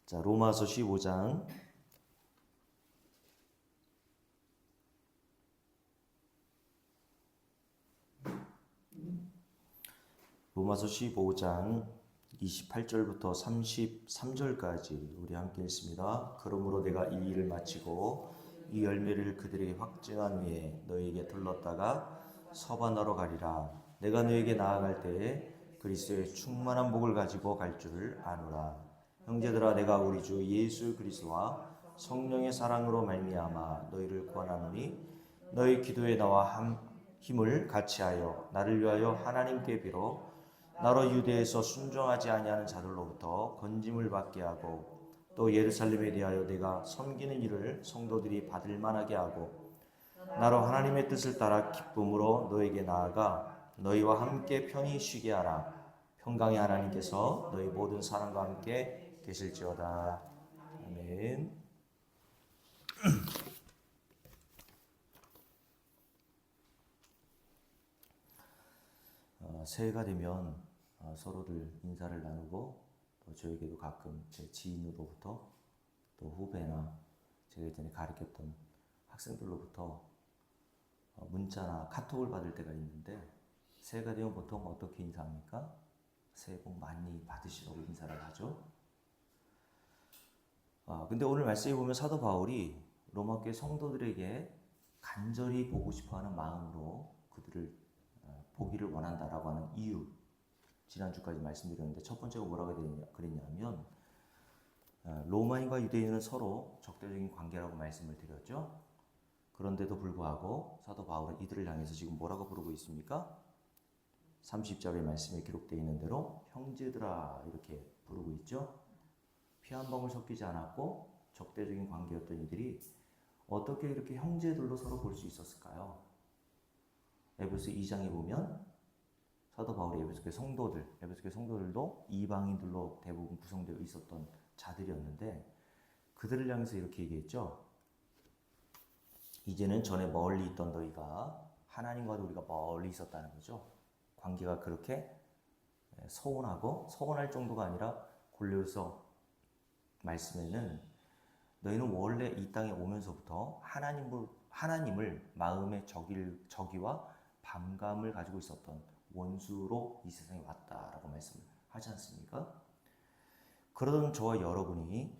자, 로마서 15장 로마서 15장 28절부터 33절까지 우리 함께 읽습니다. 그러므로 내가 이 일을 마치고 이 열매를 그들에게 확증한 후에 너희에게 들렀다가 서반하러 가리라. 내가 너희에게 나아갈 때에 그리스도의 충만한 복을 가지고 갈 줄을 아노라. 형제들아, 내가 우리 주 예수 그리스도와 성령의 사랑으로 말미암아 너희를 구원하노니 너희 기도에 나와 힘을 같이하여 나를 위하여 하나님께 비로 나로 유대에서 순종하지 아니하는 자들로부터 건짐을 받게 하고 또 예루살렘에 대하여 내가 섬기는 일을 성도들이 받을 만하게 하고 나로 하나님의 뜻을 따라 기쁨으로 너에게 나아가 너희와 함께 편히 쉬게 하라. 평강의 하나님께서 너희 모든 사람과 함께 계실지어다. 아멘. 새해가 되면 서로들 인사를 나누고 또 저에게도 가끔 제 지인으로부터 또 후배나 제가 예전에 가르쳤던 학생들로부터 문자나 카톡을 받을 때가 있는데 새해가 되면 보통 어떻게 인사합니까? 새해 복 많이 받으시라고 인사를 하죠. 근데 오늘 말씀에 보면 사도 바울이 로마교회 성도들에게 간절히 보고 싶어하는 마음으로 그들을 보기를 원한다라고 하는 이유, 지난주까지 말씀드렸는데 첫 번째가 뭐라고 그랬냐면 로마인과 유대인은 서로 적대적인 관계라고 말씀을 드렸죠. 그런데도 불구하고 사도 바울은 이들을 향해서 지금 뭐라고 부르고 있습니까? 30절의 말씀에 기록되어 있는 대로 형제들아 이렇게 부르고 있죠. 피 한 방울 섞이지 않았고 적대적인 관계였던 이들이 어떻게 이렇게 형제들로 서로 볼 수 있었을까요? 에베소 2장에 보면 사도 바울이 에베소교회 성도들도 이방인들로 대부분 구성되어 있었던 자들이었는데 그들을 향해서 이렇게 얘기했죠. 이제는 전에 멀리 있던 너희가 하나님과도 우리가 멀리 있었다는 거죠. 관계가 그렇게 서운할 정도가 아니라 골로새 말씀에는 너희는 원래 이 땅에 오면서부터 하나님을 마음의 적이와 반감을 가지고 있었던 원수로 이 세상에 왔다라고 말씀을 하지 않습니까? 그러던 저와 여러분이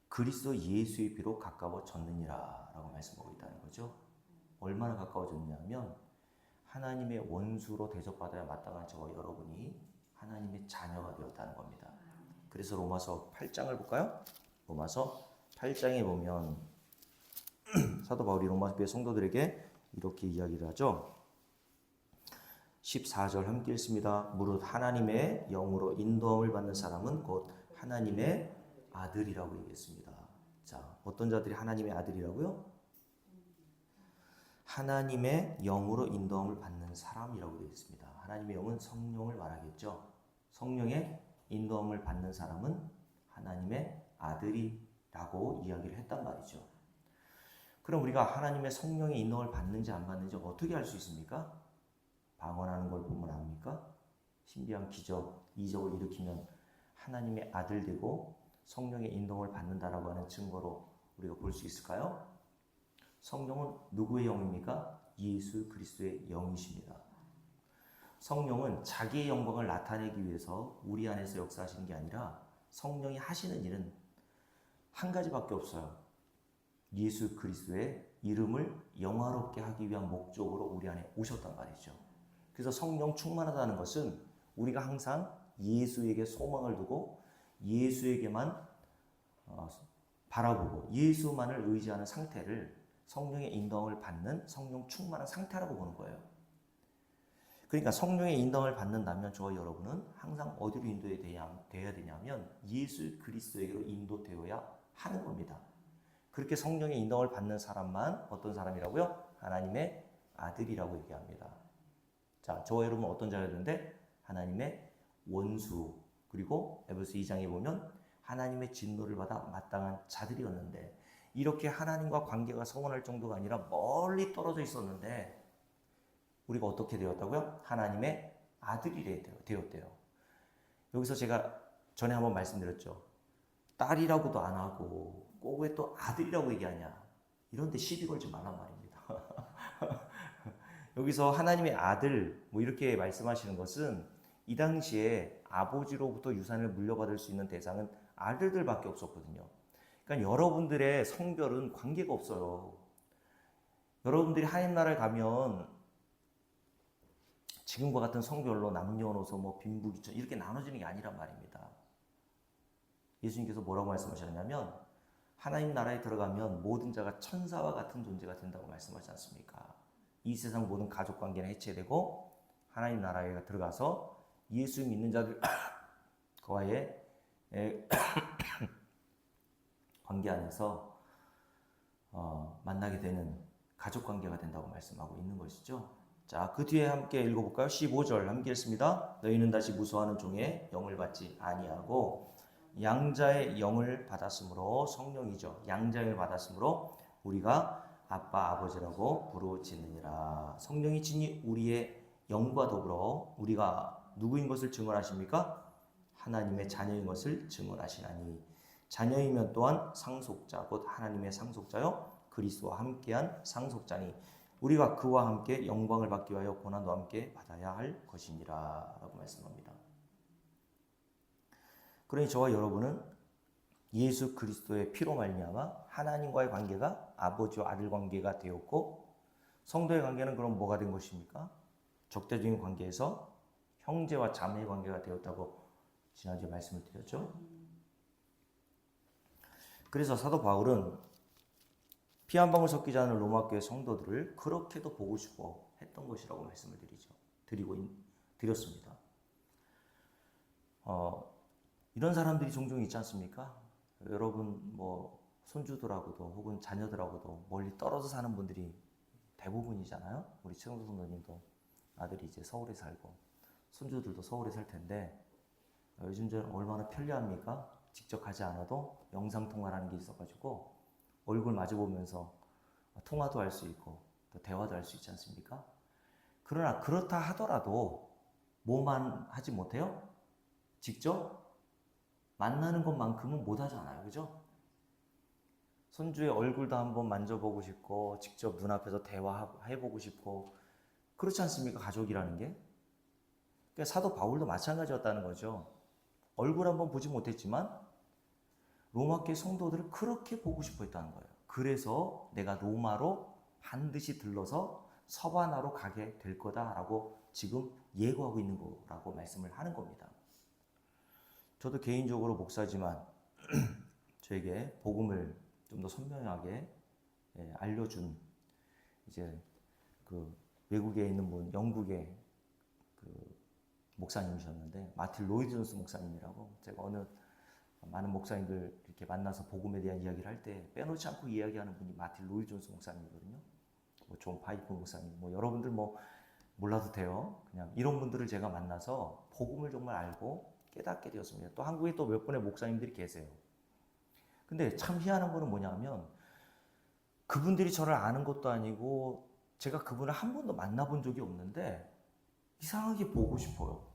그리스도 예수의 피로 가까워졌느니라 라고 말씀하고 있다는 거죠. 얼마나 가까워졌냐면 하나님의 원수로 대접받아야 마땅한 저와 여러분이 하나님의 자녀가 되었다는 겁니다. 그래서 로마서 8장을 볼까요? 로마서 8장에 보면 사도 바울이 로마 교회 성도들에게 이렇게 이야기를 하죠. 14절 함께 읽습니다. 무릇 하나님의 영으로 인도함을 받는 사람은 곧 하나님의 아들이라고 얘기했습니다. 자, 어떤 자들이 하나님의 아들이라고요? 하나님의 영으로 인도함을 받는 사람이라고 되어 있습니다. 하나님의 영은 성령을 말하겠죠. 성령의 인도함을 받는 사람은 하나님의 아들이라고 이야기를 했단 말이죠. 그럼 우리가 하나님의 성령의 인도함을 받는지 안 받는지 어떻게 알 수 있습니까? 방언하는 걸 보면 압니까? 신비한 기적, 이적을 일으키면 하나님의 아들 되고 성령의 인도함을 받는다라고 하는 증거로 우리가 볼 수 있을까요? 성령은 누구의 영입니까? 예수 그리스도의 영이십니다. 성령은 자기의 영광을 나타내기 위해서 우리 안에서 역사하시는 게 아니라 성령이 하시는 일은 한 가지밖에 없어요. 예수 그리스도의 이름을 영화롭게 하기 위한 목적으로 우리 안에 오셨단 말이죠. 그래서 성령 충만하다는 것은 우리가 항상 예수에게 소망을 두고 예수에게만 바라보고 예수만을 의지하는 상태를 성령의 인도함을 받는 성령 충만한 상태라고 보는 거예요. 그러니까 성령의 인도함을 받는다면 저와 여러분은 항상 어디로 인도되어야 되냐면 예수 그리스도에게로 인도되어야 하는 겁니다. 그렇게 성령의 인도함을 받는 사람만 어떤 사람이라고요? 하나님의 아들이라고 얘기합니다. 자, 저와 여러분은 어떤 자였는데? 하나님의 원수, 그리고 에베소 2장에 보면 하나님의 진노를 받아 마땅한 자들이었는데 이렇게 하나님과 관계가 서운할 정도가 아니라 멀리 떨어져 있었는데 우리가 어떻게 되었다고요? 하나님의 아들이 되었대요. 여기서 제가 전에 한번 말씀드렸죠. 딸이라고도 안 하고 꼭 왜 또 아들이라고 얘기하냐. 이런데 시비 걸지 말란 말입니다. 여기서 하나님의 아들 뭐 이렇게 말씀하시는 것은 이 당시에 아버지로부터 유산을 물려받을 수 있는 대상은 아들들밖에 없었거든요. 그러니까 여러분들의 성별은 관계가 없어요. 여러분들이 하나님 나라에 가면 지금과 같은 성별로 남녀노소 뭐 빈부귀천 이렇게 나눠지는 게 아니란 말입니다. 예수님께서 뭐라고 말씀하셨냐면 하나님 나라에 들어가면 모든 자가 천사와 같은 존재가 된다고 말씀하지 않습니까? 이 세상 모든 가족 관계는 해체되고 하나님 나라에 들어가서 예수 믿는 자들과의 관계 안에서 만나게 되는 가족 관계가 된다고 말씀하고 있는 것이죠. 자, 그 뒤에 함께 읽어볼까요? 15절 함께 읽습니다. 너희는 다시 무소하는 종의 영을 받지 아니하고 양자의 영을 받았으므로, 성령이죠. 양자의 영을 받았으므로 우리가 아빠 아버지라고 부르짖느니라. 성령이 친히 우리의 영과 더불어 우리가 누구인 것을 증언하십니까? 하나님의 자녀인 것을 증언하시나니 자녀이면 또한 상속자 곧 하나님의 상속자요 그리스도와 함께한 상속자니 우리가 그와 함께 영광을 받기 위하여 고난도 함께 받아야 할 것이니라 라고 말씀합니다. 그러니 저와 여러분은 예수 그리스도의 피로 말미암아 하나님과의 관계가 아버지와 아들 관계가 되었고, 성도의 관계는 그럼 뭐가 된 것입니까? 적대적인 관계에서 형제와 자매의 관계가 되었다고 지난주에 말씀을 드렸죠. 그래서 사도 바울은 피 한 방울 섞이지 않은 로마 교회 성도들을 그렇게도 보고 싶어 했던 것이라고 말씀을 드렸습니다. 이런 사람들이 종종 있지 않습니까? 여러분 뭐 손주들하고도 혹은 자녀들하고도 멀리 떨어져 사는 분들이 대부분이잖아요. 우리 최영수 선생님도 아들이 이제 서울에 살고 손주들도 서울에 살 텐데 요즘 얼마나 편리합니까? 직접 가지 않아도 영상 통화라는 게 있어가지고 얼굴 마주 보면서 통화도 할 수 있고 또 대화도 할 수 있지 않습니까? 그러나 그렇다 하더라도 뭐만 하지 못해요? 직접 만나는 것만큼은 못 하잖아요. 그죠? 손주의 얼굴도 한번 만져보고 싶고 직접 눈앞에서 대화해보고 싶고 그렇지 않습니까? 가족이라는 게. 그러니까 사도 바울도 마찬가지였다는 거죠. 얼굴 한번 보지 못했지만 로마교회 성도들을 그렇게 보고 싶어 했다는 거예요. 그래서 내가 로마로 반드시 들러서 서바나로 가게 될 거다라고 지금 예고하고 있는 거라고 말씀을 하는 겁니다. 저도 개인적으로 목사지만 저에게 복음을 좀 더 선명하게 알려준 이제 그 외국에 있는 분, 영국의 그 목사님이셨는데 마틴 로이드 존스 목사님이라고, 제가 많은 목사님들 이렇게 만나서 복음에 대한 이야기를 할 때 빼놓지 않고 이야기하는 분이 마틴 로이드 존스 목사님이거든요. 뭐 존 파이프 목사님, 뭐 여러분들 뭐 몰라도 돼요. 그냥 이런 분들을 제가 만나서 복음을 정말 알고 깨닫게 되었습니다. 또 한국에 또 몇 분의 목사님들이 계세요. 근데 참 희한한 거는 뭐냐면 그분들이 저를 아는 것도 아니고 제가 그분을 한 번도 만나본 적이 없는데 이상하게 보고 싶어요.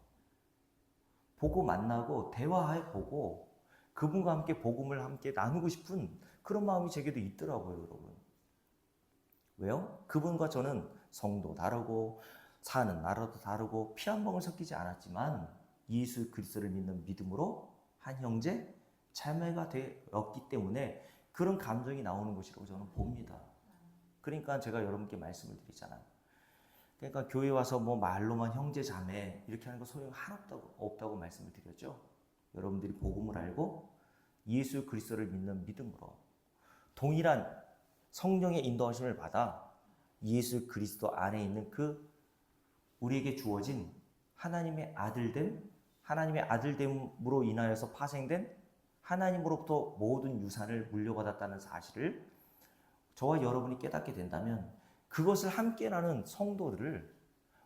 보고 만나고 대화해보고 그분과 함께 복음을 함께 나누고 싶은 그런 마음이 제게도 있더라고요, 여러분. 왜요? 그분과 저는 성도 다르고 사는 나라도 다르고 피 한 방울 섞이지 않았지만 예수 그리스도를 믿는 믿음으로 한 형제, 자매가 되었기 때문에 그런 감정이 나오는 것이라고 저는 봅니다. 그러니까 제가 여러분께 말씀을 드리잖아요. 그러니까 교회 와서 뭐 말로만 형제, 자매 이렇게 하는 거 소용 하나도 없다고 말씀을 드렸죠. 여러분들이 복음을 알고 예수 그리스도를 믿는 믿음으로 동일한 성령의 인도하심을 받아 예수 그리스도 안에 있는 그 우리에게 주어진 하나님의 아들됨, 하나님의 아들됨으로 인하여서 파생된 하나님으로부터 모든 유산을 물려받았다는 사실을 저와 여러분이 깨닫게 된다면 그것을 함께 나눈 성도들을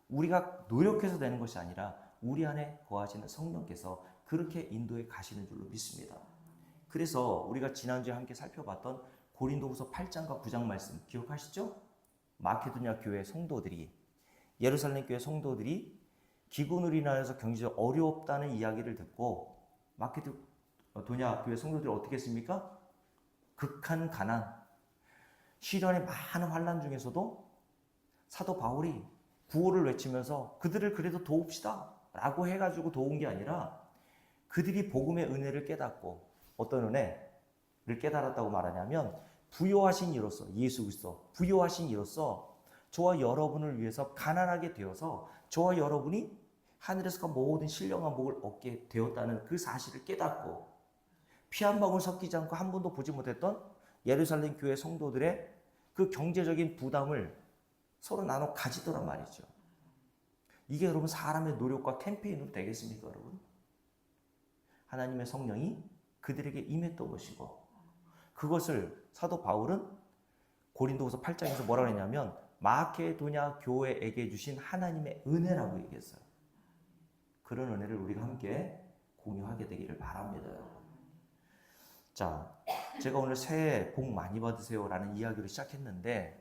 우리가 노력해서 되는 것이 아니라 우리 안에 거하시는 성령께서 그렇게 인도해 가시는 줄로 믿습니다. 그래서 우리가 지난주에 함께 살펴봤던 고린도후서 8장과 9장 말씀 기억하시죠? 마케도냐 교회 성도들이, 예루살렘 교회 성도들이 기근으로 인하여서 경제적으로 어렵다는 이야기를 듣고 도냐 교회 성도들이 어떻게 했습니까? 극한 가난, 시련의 많은 환난 중에서도 사도 바울이 구호를 외치면서 그들을 그래도 도웁시다 라고 해가지고 도운 게 아니라 그들이 복음의 은혜를 깨닫고, 어떤 은혜를 깨달았다고 말하냐면 부요하신 이로써, 예수 그리스도 부요하신 이로써 저와 여러분을 위해서 가난하게 되어서 저와 여러분이 하늘에서 모든 신령한 복을 얻게 되었다는 그 사실을 깨닫고, 피 한 방울 섞이지 않고 한 번도 보지 못했던 예루살렘 교회 성도들의 그 경제적인 부담을 서로 나눠 가지더란 말이죠. 이게 여러분 사람의 노력과 캠페인으로 되겠습니까, 여러분? 하나님의 성령이 그들에게 임했던 것이고, 그것을 사도 바울은 고린도후서 8장에서 뭐라고 했냐면 마케도냐 교회에게 주신 하나님의 은혜라고 얘기했어요. 그런 은혜를 우리가 함께 공유하게 되기를 바랍니다. 자, 제가 오늘 새해 복 많이 받으세요 라는 이야기로 시작했는데,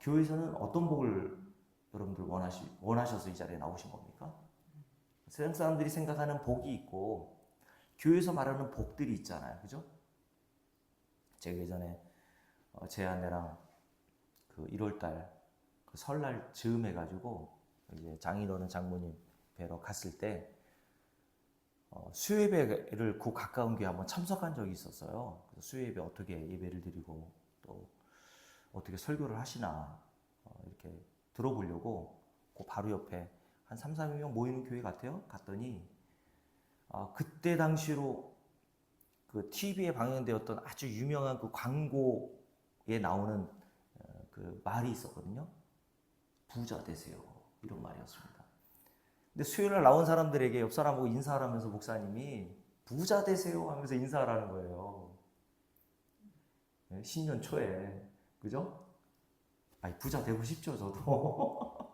교회에서는 어떤 복을 여러분들 원하셔서 이 자리에 나오신 겁니까? 세상 사람들이 생각하는 복이 있고 교회에서 말하는 복들이 있잖아요, 그죠? 제가 예전에 제 아내랑 그 1월달 그 설날 즈음 해가지고 이제 장인어른 장모님 뵈러 갔을 때 수요예배를 그 가까운 교회 한번 참석한 적이 있었어요. 그래서 수요예배 어떻게 예배를 드리고 또 어떻게 설교를 하시나 이렇게 들어보려고 그 바로 옆에 한 3, 4명 모이는 교회 같아요. 갔더니 그때 당시로 그 TV에 방영되었던 아주 유명한 그 광고에 나오는 그 말이 있었거든요. 부자 되세요. 이런 말이었습니다. 근데 수요일날 나온 사람들에게 옆 사람하고 인사를 하면서 목사님이 부자 되세요 하면서 인사를 하는 거예요. 신년 초에. 그죠? 아니, 부자 되고 싶죠, 저도.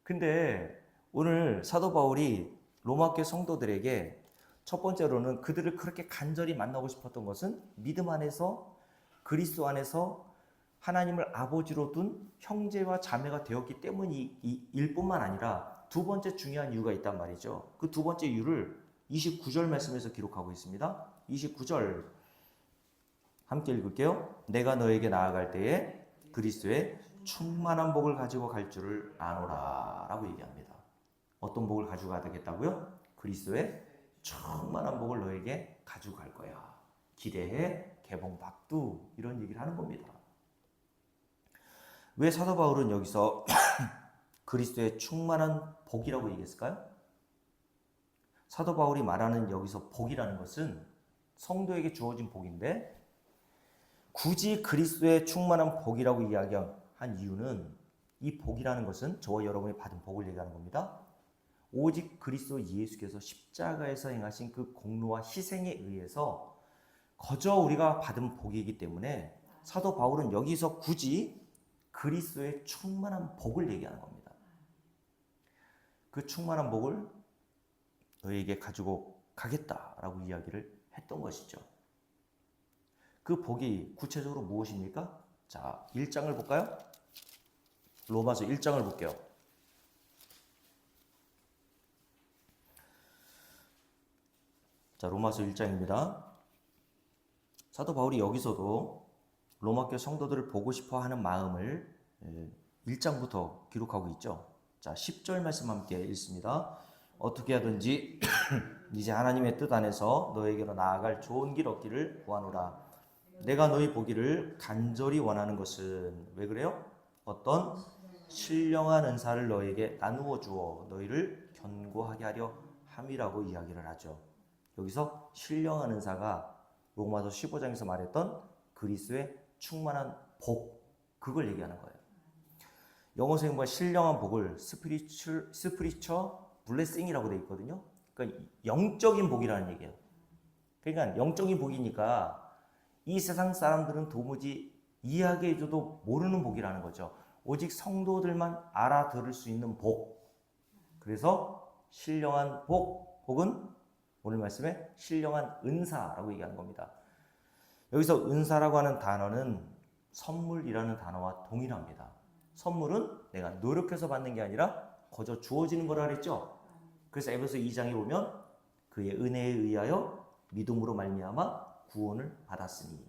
근데 오늘 사도 바울이 로마교회 성도들에게 첫 번째로는 그들을 그렇게 간절히 만나고 싶었던 것은 믿음 안에서, 그리스도 안에서 하나님을 아버지로 둔 형제와 자매가 되었기 때문일 뿐만 아니라 두 번째 중요한 이유가 있단 말이죠. 그 두 번째 이유를 29절 말씀에서 기록하고 있습니다. 29절 함께 읽을게요. 내가 너에게 나아갈 때에 그리스도의 충만한 복을 가지고 갈 줄을 아노라 라고 얘기합니다. 어떤 복을 가지고 가겠다고요? 그리스도의 충만한 복을 너에게 가지고 갈 거야. 기대해, 개봉박두, 이런 얘기를 하는 겁니다. 왜 사도 바울은 여기서 그리스도의 충만한 복이라고 얘기했을까요? 사도 바울이 말하는 여기서 복이라는 것은 성도에게 주어진 복인데, 굳이 그리스도의 충만한 복이라고 이야기한 이유는 이 복이라는 것은 저와 여러분이 받은 복을 얘기하는 겁니다. 오직 그리스도 예수께서 십자가에서 행하신 그 공로와 희생에 의해서 거저 우리가 받은 복이기 때문에 사도 바울은 여기서 굳이 그리스도의 충만한 복을 얘기하는 겁니다. 그 충만한 복을 너에게 가지고 가겠다라고 이야기를 했던 것이죠. 그 복이 구체적으로 무엇입니까? 자, 1장을 볼까요? 로마서 1장을 볼게요. 자, 로마서 1장입니다. 사도 바울이 여기서도 로마교회 성도들을 보고 싶어 하는 마음을 1장부터 기록하고 있죠. 자, 10절 말씀 함께 읽습니다. 어떻게 하든지 이제 하나님의 뜻 안에서 너에게로 나아갈 좋은 길 얻기를 구하노라. 내가 너희 보기를 간절히 원하는 것은, 왜 그래요? 어떤 신령한 은사를 너에게 나누어 주어 너희를 견고하게 하려 함이라고 이야기를 하죠. 여기서 신령한 은사가 로마서 15장에서 말했던 그리스도의 충만한 복, 그걸 얘기하는 거예요. 영어에서 보면 신령한 복을 스피리처 블레싱이라고 되어 있거든요. 그러니까 영적인 복이라는 얘기예요. 그러니까 영적인 복이니까 이 세상 사람들은 도무지 이야기해줘도 모르는 복이라는 거죠. 오직 성도들만 알아들을 수 있는 복. 그래서 신령한 복 혹은 오늘 말씀에 신령한 은사라고 얘기하는 겁니다. 여기서 은사라고 하는 단어는 선물이라는 단어와 동일합니다. 선물은 내가 노력해서 받는 게 아니라 거저 주어지는 거라 그랬죠. 그래서 에베소 2장에 보면 그의 은혜에 의하여 믿음으로 말미암아 구원을 받았으니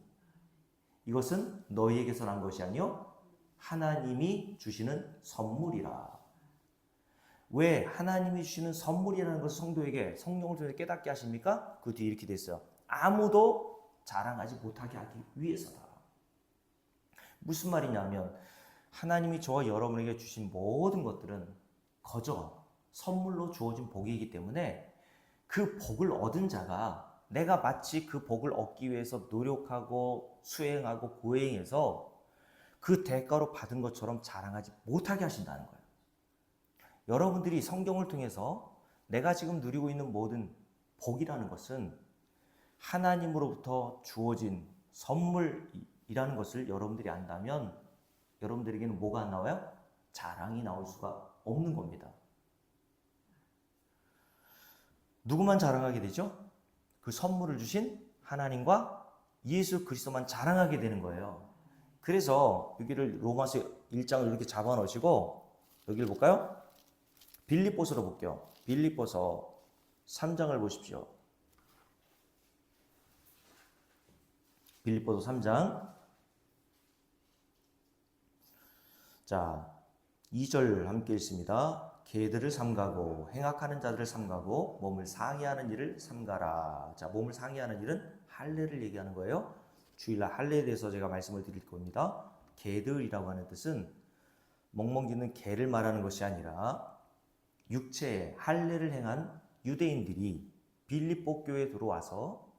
이것은 너희에게서 난 것이 아니요 하나님이 주시는 선물이라. 왜 하나님이 주시는 선물이라는 것을 성도에게 성령을 통해 깨닫게 하십니까? 그 뒤에 이렇게 돼 있어요. 아무도 자랑하지 못하게 하기 위해서다. 무슨 말이냐면 하나님이 저와 여러분에게 주신 모든 것들은 거저 선물로 주어진 복이기 때문에 그 복을 얻은 자가 내가 마치 그 복을 얻기 위해서 노력하고 수행하고 고행해서 그 대가로 받은 것처럼 자랑하지 못하게 하신다는 거예요. 여러분들이 성경을 통해서 내가 지금 누리고 있는 모든 복이라는 것은 하나님으로부터 주어진 선물이라는 것을 여러분들이 안다면 여러분들에게는 뭐가 나와요? 자랑이 나올 수가 없는 겁니다. 누구만 자랑하게 되죠? 그 선물을 주신 하나님과 예수 그리스도만 자랑하게 되는 거예요. 그래서 여기를 로마서 1장을 이렇게 잡아 놓으시고 여기를 볼까요? 빌립보서로 볼게요. 빌립보서 3장을 보십시오. 빌립보서 3장. 자, 2절 함께 읽습니다. 개들을 삼가고 행악하는 자들을 삼가고 몸을 상해하는 일을 삼가라. 자, 몸을 상해하는 일은 할례를 얘기하는 거예요. 주일날 할례에 대해서 제가 말씀을 드릴 겁니다. 개들이라고 하는 뜻은 멍멍짓는 개를 말하는 것이 아니라 육체에 할례를 행한 유대인들이 빌립보 교회에 들어와서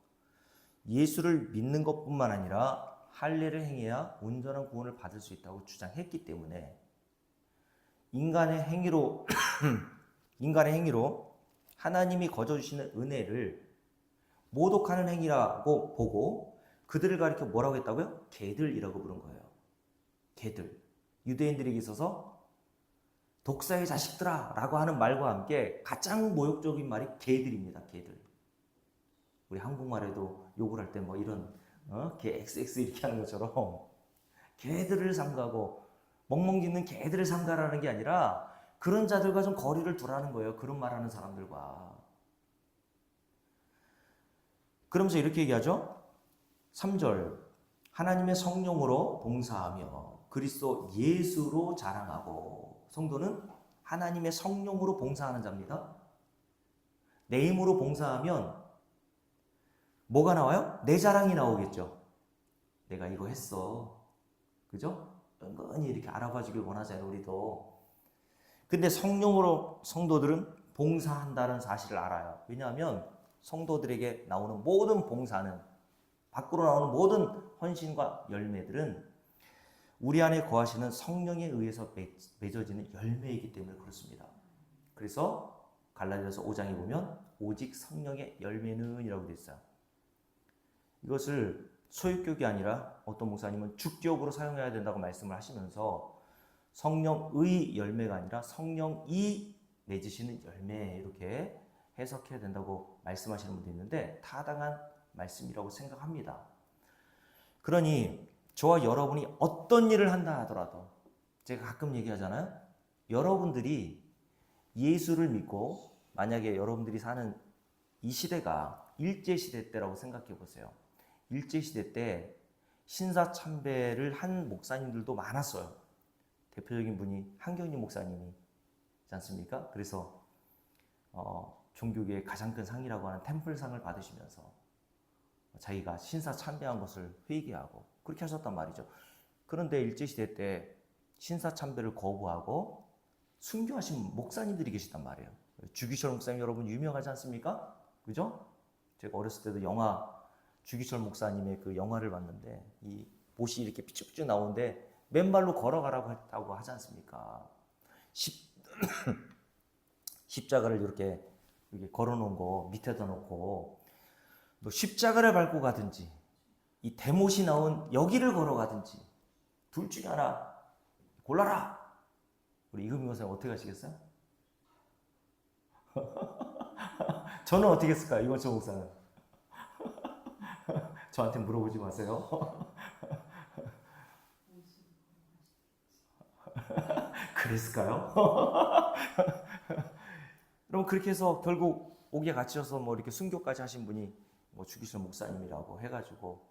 예수를 믿는 것뿐만 아니라 할례를 행해야 온전한 구원을 받을 수 있다고 주장했기 때문에 인간의 행위로 하나님이 거저 주시는 은혜를 모독하는 행위라고 보고 그들을 가리켜 뭐라고 했다고요? 개들이라고 부른 거예요. 개들. 유대인들에게 있어서 독사의 자식들아 라고 하는 말과 함께 가장 모욕적인 말이 개들입니다. 개들. 우리 한국말에도 욕을 할 때 뭐 이런 개 XX 이렇게 하는 것처럼 개들을 삼가고 멍멍짓는 개들을 삼가라는 게 아니라 그런 자들과 좀 거리를 두라는 거예요. 그런 말하는 사람들과. 그러면서 이렇게 얘기하죠. 3절 하나님의 성령으로 봉사하며 그리스도 예수로 자랑하고. 성도는 하나님의 성령으로 봉사하는 자입니다. 내 힘으로 봉사하면 뭐가 나와요? 내 자랑이 나오겠죠. 내가 이거 했어. 그죠? 은근히 이렇게 알아봐 주길 원하잖아요, 우리도. 근데 성령으로 성도들은 봉사한다는 사실을 알아요. 왜냐하면 성도들에게 나오는 모든 봉사는, 밖으로 나오는 모든 헌신과 열매들은 우리 안에 거하시는 성령에 의해서 맺어지는 열매이기 때문에 그렇습니다. 그래서 갈라디아서 5장에 보면 오직 성령의 열매는 이라고 되어 있어요. 이것을 소유격이 아니라 어떤 목사님은 주격으로 사용해야 된다고 말씀을 하시면서 성령의 열매가 아니라 성령이 맺으시는 열매 이렇게 해석해야 된다고 말씀하시는 분도 있는데 타당한 말씀이라고 생각합니다. 그러니 저와 여러분이 어떤 일을 한다 하더라도 제가 가끔 얘기하잖아요. 여러분들이 예수를 믿고 만약에 여러분들이 사는 이 시대가 일제시대 때라고 생각해 보세요. 일제시대 때 신사참배를 한 목사님들도 많았어요. 대표적인 분이 한경림 목사님이지 않습니까? 그래서 종교계의 가장 큰 상이라고 하는 템플상을 받으시면서 자기가 신사참배한 것을 회개하고 그렇게 하셨단 말이죠. 그런데 일제시대 때 신사참배를 거부하고 순교하신 목사님들이 계시단 말이에요. 주기철 목사님 여러분 유명하지 않습니까? 그죠? 제가 어렸을 때도 영화 주기철 목사님의 그 영화를 봤는데 이 못이 이렇게 삐쭉삐쭉 나오는데 맨발로 걸어가라고 했다고 하지 않습니까? 십자가를 이렇게 걸어놓은 거 밑에다 놓고 너 십자가를 밟고 가든지 이 대못이 나온 여기를 걸어가든지 둘 중에 하나 골라라. 우리 이금희 목사님 어떻게 하시겠어요? 저는 어떻게 했을까요? 이건철 목사는. 저한테 물어보지 마세요. 그랬을까요? 그럼 그렇게 해서 결국 옥에 갇혀서 뭐 이렇게 순교까지 하신 분이 뭐 주기철 목사님이라고 해가지고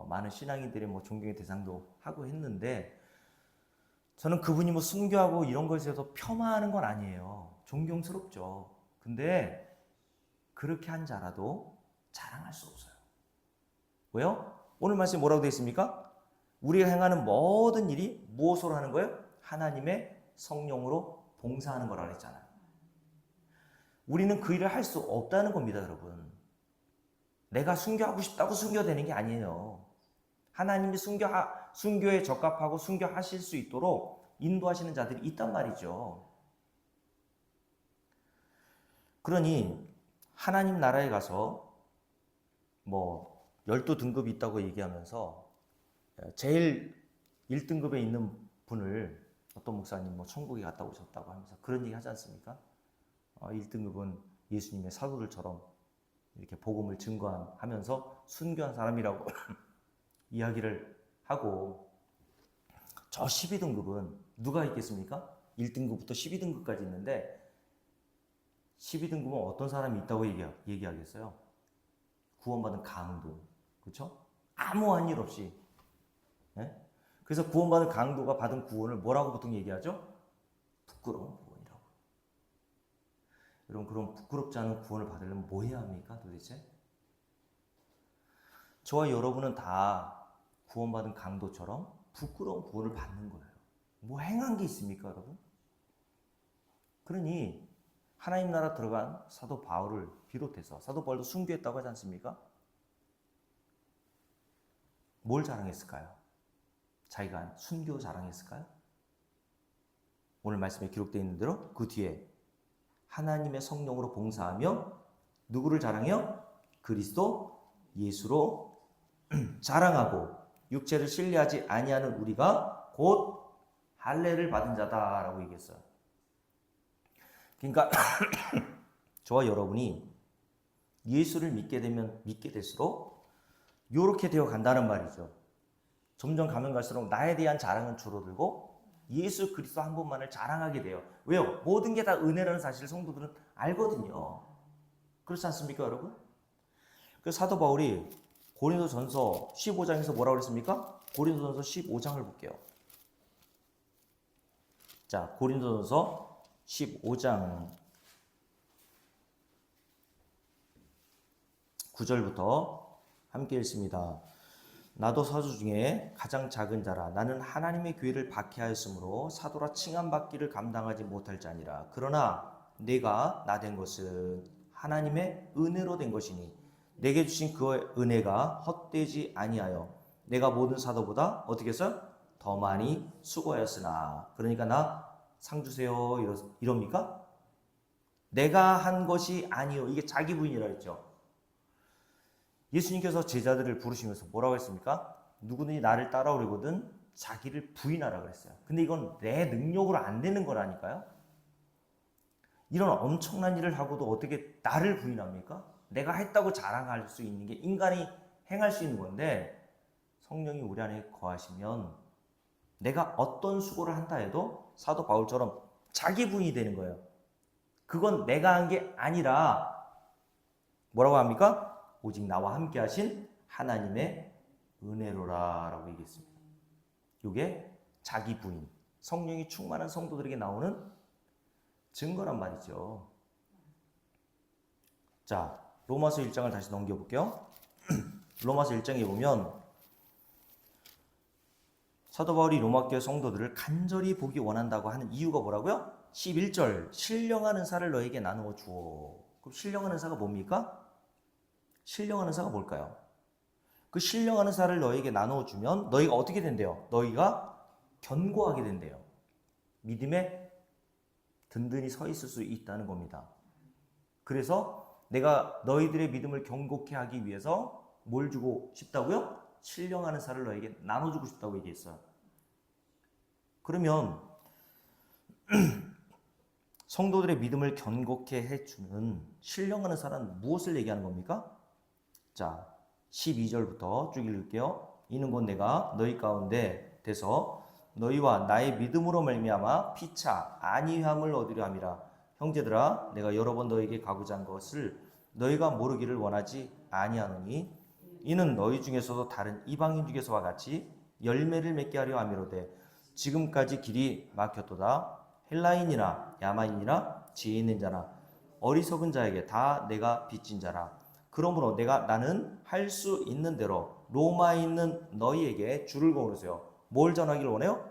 많은 신앙인들의 뭐 존경의 대상도 하고 했는데, 저는 그분이 뭐 순교하고 이런 것에 대해서 폄하하는 건 아니에요. 존경스럽죠. 근데 그렇게 한 자라도 자랑할 수 없어요. 왜요? 오늘 말씀에 뭐라고 되어 있습니까? 우리가 행하는 모든 일이 무엇으로 하는 거예요? 하나님의 성령으로 봉사하는 거라고 했잖아요. 우리는 그 일을 할 수 없다는 겁니다, 여러분. 내가 순교하고 싶다고 순교되는 게 아니에요. 하나님이 순교에 적합하고 순교하실 수 있도록 인도하시는 자들이 있단 말이죠. 그러니 하나님 나라에 가서 뭐 12등급이 있다고 얘기하면서 제일 1등급에 있는 분을 어떤 목사님 뭐 천국에 갔다 오셨다고 하면서 그런 얘기 하지 않습니까? 1등급은 예수님의 사도들처럼 이렇게 복음을 증거하면서 순교한 사람이라고 이야기를 하고, 저 12등급은 누가 있겠습니까? 1등급부터 12등급까지 있는데 12등급은 어떤 사람이 있다고 얘기하겠어요? 구원받은 강도, 그렇죠? 아무한 일 없이. 네? 그래서 구원받은 강도가 받은 구원을 뭐라고 보통 얘기하죠? 부끄러운 구원이라고. 여러분, 그럼 부끄럽지 않은 구원을 받으려면 뭐 해야 합니까, 도대체? 저와 여러분은 다 구원받은 강도처럼 부끄러운 구원을 받는 거예요. 뭐 행한 게 있습니까, 여러분? 그러니 하나님 나라 들어간 사도 바울을 비롯해서, 사도 바울도 순교했다고 하지 않습니까? 뭘 자랑했을까요? 자기가 한 순교 자랑했을까요? 오늘 말씀에 기록되어 있는 대로 그 뒤에 하나님의 성령으로 봉사하며 누구를 자랑해요? 그리스도 예수로 자랑하고 육체를 신뢰하지 아니하는 우리가 곧 할례를 받은 자다라고 얘기했어요. 그러니까 저와 여러분이 예수를 믿게 될수록 이렇게 되어 간다는 말이죠. 점점 가면 갈수록 나에 대한 자랑은 줄어들고 예수 그리스도 한 분만을 자랑하게 돼요. 왜요? 모든 게 다 은혜라는 사실을 성도들은 알거든요. 그렇지 않습니까, 여러분? 그래서 사도 바울이 고린도전서 15장에서 뭐라고 그랬습니까? 고린도전서 15장을 볼게요. 자, 고린도전서 15장 9절부터 함께 읽습니다. 나도 사도 중에 가장 작은 자라. 나는 하나님의 교회를 박해하였으므로 사도라 칭함받기를 감당하지 못할 자니라. 그러나 내가 나 된 것은 하나님의 은혜로 된 것이니 내게 주신 그 은혜가 헛되지 아니하여 내가 모든 사도보다 어떻게 해서 더 많이 수고하였으나. 그러니까 나 상 주세요 이럽니까? 내가 한 것이 아니요. 이게 자기 부인이라 했죠. 예수님께서 제자들을 부르시면서 뭐라고 했습니까? 누구든지 나를 따라오려거든 자기를 부인하라 그랬어요. 근데 이건 내 능력으로 안 되는 거라니까요. 이런 엄청난 일을 하고도 어떻게 나를 부인합니까? 내가 했다고 자랑할 수 있는 게 인간이 행할 수 있는 건데, 성령이 우리 안에 거하시면 내가 어떤 수고를 한다 해도 사도 바울처럼 자기 부인이 되는 거예요. 그건 내가 한 게 아니라 뭐라고 합니까? 오직 나와 함께 하신 하나님의 은혜로라 라고 얘기했습니다. 이게 자기 부인, 성령이 충만한 성도들에게 나오는 증거란 말이죠. 자, 로마서 1장을 다시 넘겨볼게요. 로마서 1장에 보면 사도 바울이 로마교회 성도들을 간절히 보기 원한다고 하는 이유가 뭐라고요? 11절, 신령한 은사를 너에게 나누어 주어. 그럼 신령한 은사가 뭡니까? 신령한 은사가 뭘까요? 그 신령한 은사를 너에게 나누어 주면 너희가 어떻게 된대요? 너희가 견고하게 된대요. 믿음에 든든히 서 있을 수 있다는 겁니다. 그래서 내가 너희들의 믿음을 견고케 하기 위해서 뭘 주고 싶다고요? 신령한 은사를 너에게 나눠주고 싶다고 얘기했어요. 그러면 성도들의 믿음을 견고케 해주는 신령한 은사는 무엇을 얘기하는 겁니까? 자, 12절부터 쭉 읽을게요. 이는 곧 내가 너희 가운데 돼서 너희와 나의 믿음으로 말미암아 피차 안위함을 얻으려 함이라. 형제들아 내가 여러 번 너에게 가고자 한 것을 너희가 모르기를 원하지 아니하노니 이는 너희 중에서도 다른 이방인 중에서와 같이 열매를 맺게 하려 함이로되 지금까지 길이 막혔도다. 헬라인이나 야만인이나 지혜 있는 자나 어리석은 자에게 다 내가 빚진 자라. 그러므로 나는 할 수 있는 대로 로마에 있는 너희에게 줄을 거으세요. 뭘 전하기를 원해요?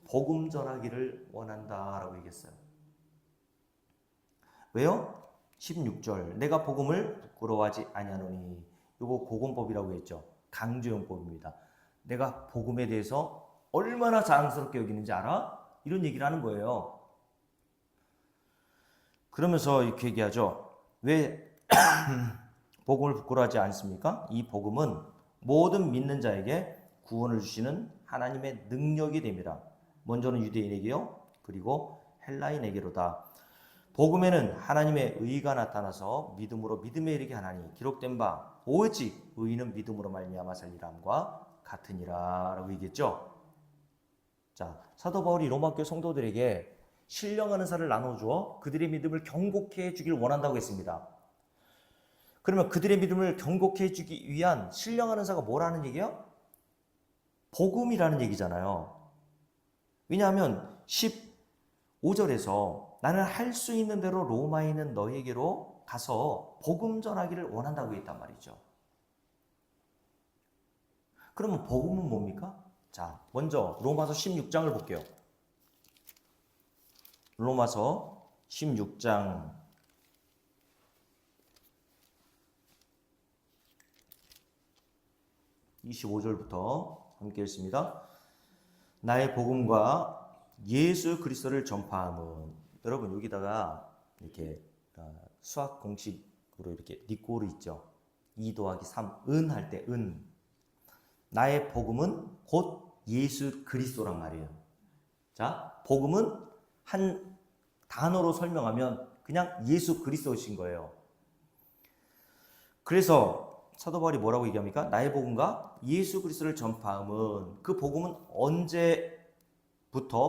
복음 전하기를 원한다라고 얘기했어요. 왜요? 16절 내가 복음을 부끄러워하지 아니하노니. 이거 고건법이라고 했죠. 강조용법입니다. 내가 복음에 대해서 얼마나 자랑스럽게 여기는지 알아? 이런 얘기를 하는 거예요. 그러면서 이렇게 얘기하죠. 왜 복음을 부끄러워하지 않습니까? 이 복음은 모든 믿는 자에게 구원을 주시는 하나님의 능력이 됩니다. 먼저는 유대인에게요. 그리고 헬라인에게로다. 복음에는 하나님의 의가 나타나서 믿음으로 믿음에 이르게 하나니 기록된 바 오직 의인은 믿음으로 말미암아 살리라 함과 같으니라 라고 얘기했죠. 자, 사도 바울이 로마 교회 성도들에게 신령한 은사를 나눠주어 그들의 믿음을 경고케 해주길 원한다고 했습니다. 그러면 그들의 믿음을 경고케 해주기 위한 신령한 은사가 뭐라는 얘기예요? 복음이라는 얘기잖아요. 왜냐하면 15절에서 나는 할 수 있는 대로 로마에 있는 너희에게로 가서 복음 전하기를 원한다고 했단 말이죠. 그러면 복음은 뭡니까? 자, 먼저 로마서 16장을 볼게요. 로마서 16장 25절부터 함께 읽습니다. 나의 복음과 예수 그리스도를 전파함은, 여러분 여기다가 이렇게 수학 공식으로 이렇게 니꼬르 있죠. 2 더하기 3 은 할 때 은. 나의 복음은 곧 예수 그리스도란 말이에요. 자, 복음은 한 단어로 설명하면 그냥 예수 그리스도이신 거예요. 그래서 사도 바울이 뭐라고 얘기합니까? 나의 복음과 예수 그리스도를 전파함은, 그 복음은 언제부터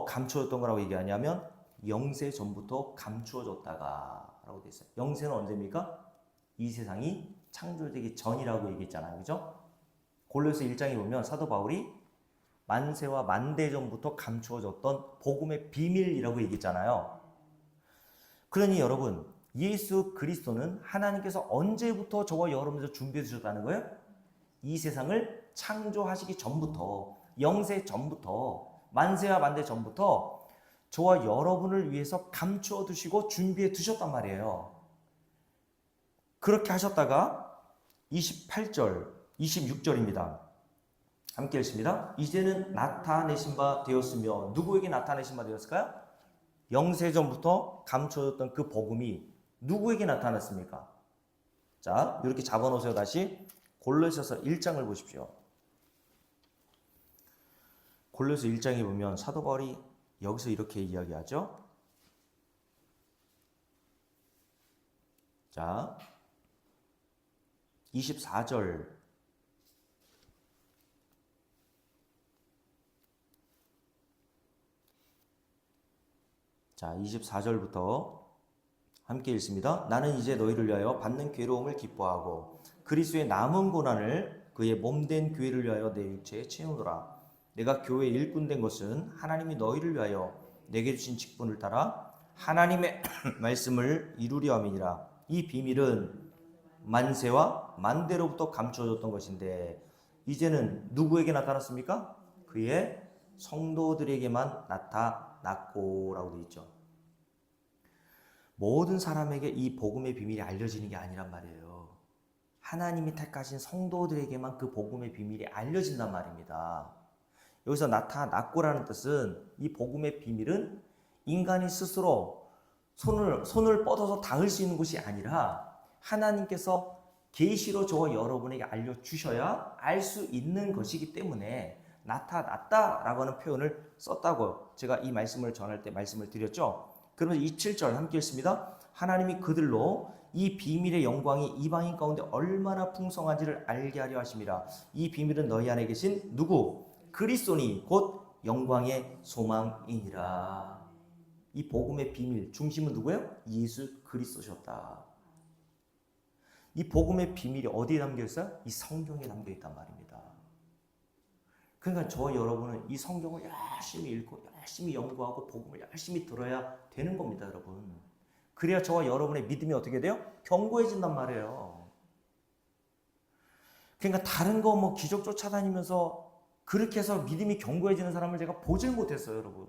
감추어졌던 거라고 얘기하냐면 영세 전부터 감추어졌다가 라고 되어 있어요. 영세는 언제입니까? 이 세상이 창조되기 전이라고 얘기했잖아요. 그죠? 골로새 1장에 보면 사도 바울이 만세와 만대 전부터 감추어졌던 복음의 비밀이라고 얘기했잖아요. 그러니 여러분, 예수 그리스도는 하나님께서 언제부터 저와 여러분들 준비해 주셨다는 거예요? 이 세상을 창조하시기 전부터, 영세 전부터, 만세와 만대 전부터 저와 여러분을 위해서 감추어 두시고 준비해 두셨단 말이에요. 그렇게 하셨다가 28절, 26절입니다. 함께 읽습니다. 이제는 나타내신 바 되었으며, 누구에게 나타내신 바 되었을까요? 영세 전부터 감춰졌던 그 복음이 누구에게 나타났습니까? 자, 이렇게 잡아놓으세요. 다시 골로새서 1장을 보십시오. 골로새 1장에 보면 사도 바울이 여기서 이렇게 이야기하죠. 자, 24절. 자, 24절부터 함께 읽습니다. 나는 이제 너희를 위하여 받는 괴로움을 기뻐하고 그리스도의 남은 고난을 그의 몸된 교회를 위하여 내 육체에 채우노라. 내가 교회의 일꾼 된 것은 하나님이 너희를 위하여 내게 주신 직분을 따라 하나님의 말씀을 이루려 함이니라. 이 비밀은 만세와 만대로부터 감추어졌던 것인데 이제는 누구에게 나타났습니까? 그의 성도들에게만 나타났고 라고 되어 있죠. 모든 사람에게 이 복음의 비밀이 알려지는 게 아니란 말이에요. 하나님이 택하신 성도들에게만 그 복음의 비밀이 알려진단 말입니다. 여기서 나타났고라는 뜻은 이 복음의 비밀은 인간이 스스로 손을 뻗어서 닿을 수 있는 것이 아니라 하나님께서 계시로 저와 여러분에게 알려주셔야 알 수 있는 것이기 때문에 나타났다라고 하는 표현을 썼다고 제가 이 말씀을 전할 때 말씀을 드렸죠. 그러면 27절 함께 읽습니다. 하나님이 그들로 이 비밀의 영광이 이방인 가운데 얼마나 풍성한지를 알게 하려 하심이라. 이 비밀은 너희 안에 계신 누구? 그리스도니 곧 영광의 소망이니라. 이 복음의 비밀 중심은 누구예요? 예수 그리스도셨다. 이 복음의 비밀이 어디에 담겨 있어요? 이 성경에 담겨 있단 말입니다. 그러니까 저와 여러분은 이 성경을 열심히 읽고 열심히 연구하고 복음을 열심히 들어야 되는 겁니다, 여러분. 그래야 저와 여러분의 믿음이 어떻게 돼요? 견고해진단 말이에요. 그러니까 다른 거 뭐 기적 쫓아다니면서 그렇게 해서 믿음이 견고해지는 사람을 제가 보질 못했어요, 여러분.